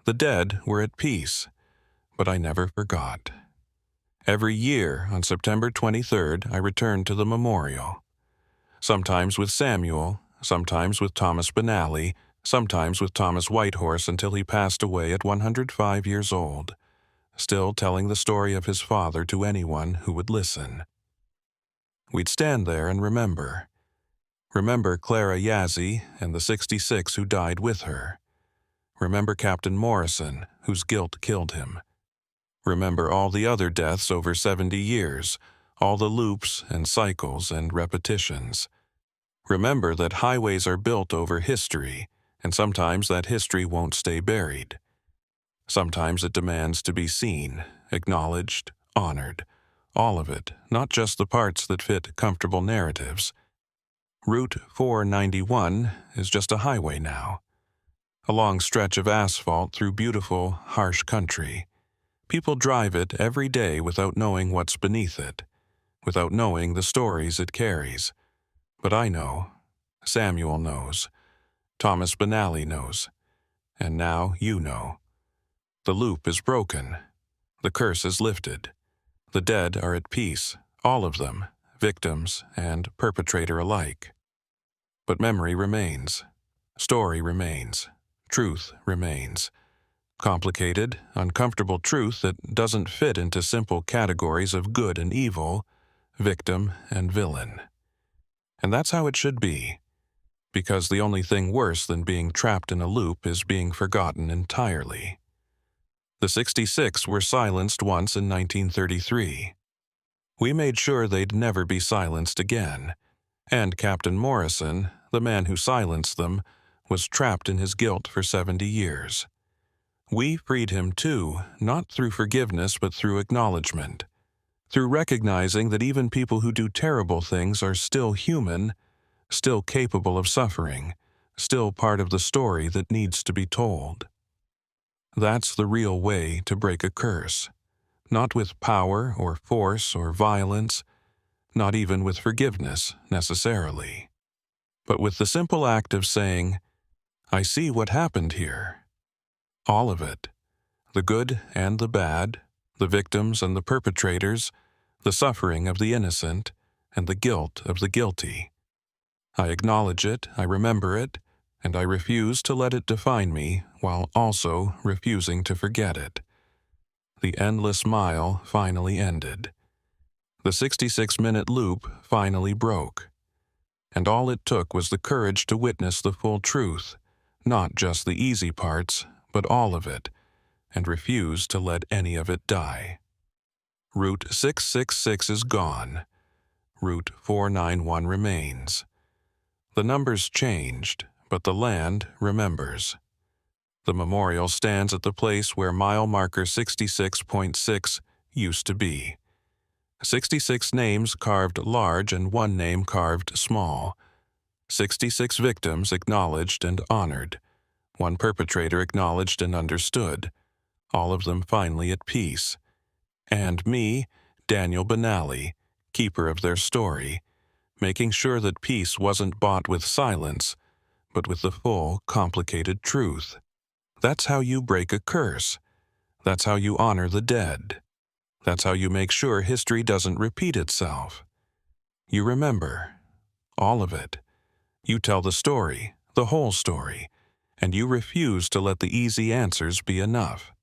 The dead were at peace, but I never forgot. Every year on September 23rd, I returned to the memorial. Sometimes with Samuel, sometimes with Thomas Benally, sometimes with Thomas Whitehorse until he passed away at 105 years old, still telling the story of his father to anyone who would listen. We'd stand there and remember. Remember Clara Yazzie and the 66 who died with her. Remember Captain Morrison, whose guilt killed him. Remember all the other deaths over 70 years, all the loops and cycles and repetitions. Remember that highways are built over history, and sometimes that history won't stay buried. Sometimes it demands to be seen, acknowledged, honored. All of it, not just the parts that fit comfortable narratives. Route 491 is just a highway now. A long stretch of asphalt through beautiful, harsh country. People drive it every day without knowing what's beneath it, without knowing the stories it carries. But I know. Samuel knows. Thomas Benally knows. And now you know. The loop is broken. The curse is lifted. The dead are at peace, all of them, victims and perpetrator alike. But memory remains. Story remains. Truth remains. Complicated, uncomfortable truth that doesn't fit into simple categories of good and evil, victim and villain. And that's how it should be, because the only thing worse than being trapped in a loop is being forgotten entirely. The 66 were silenced once in 1933. We made sure they'd never be silenced again, and Captain Morrison, the man who silenced them, was trapped in his guilt for 70 years. We freed him too, not through forgiveness but through acknowledgement, through recognizing that even people who do terrible things are still human, still capable of suffering, still part of the story that needs to be told. That's the real way to break a curse, not with power or force or violence, not even with forgiveness necessarily, but with the simple act of saying, I see what happened here. All of it, the good and the bad, the victims and the perpetrators, the suffering of the innocent, and the guilt of the guilty. I acknowledge it, I remember it, and I refuse to let it define me while also refusing to forget it. The endless mile finally ended. The 66-minute loop finally broke. And all it took was the courage to witness the full truth, not just the easy parts, but all of it, and refuse to let any of it die. Route 666 is gone. Route 491 remains. The numbers changed, but the land remembers. The memorial stands at the place where mile marker 66.6 used to be. 66 names carved large and one name carved small. 66 victims acknowledged and honored. One perpetrator acknowledged and understood. All of them finally at peace. And me, Daniel Benally, keeper of their story, making sure that peace wasn't bought with silence, but with the full, complicated truth. That's how you break a curse. That's how you honor the dead. That's how you make sure history doesn't repeat itself. You remember. All of it. You tell the story, the whole story, and you refuse to let the easy answers be enough.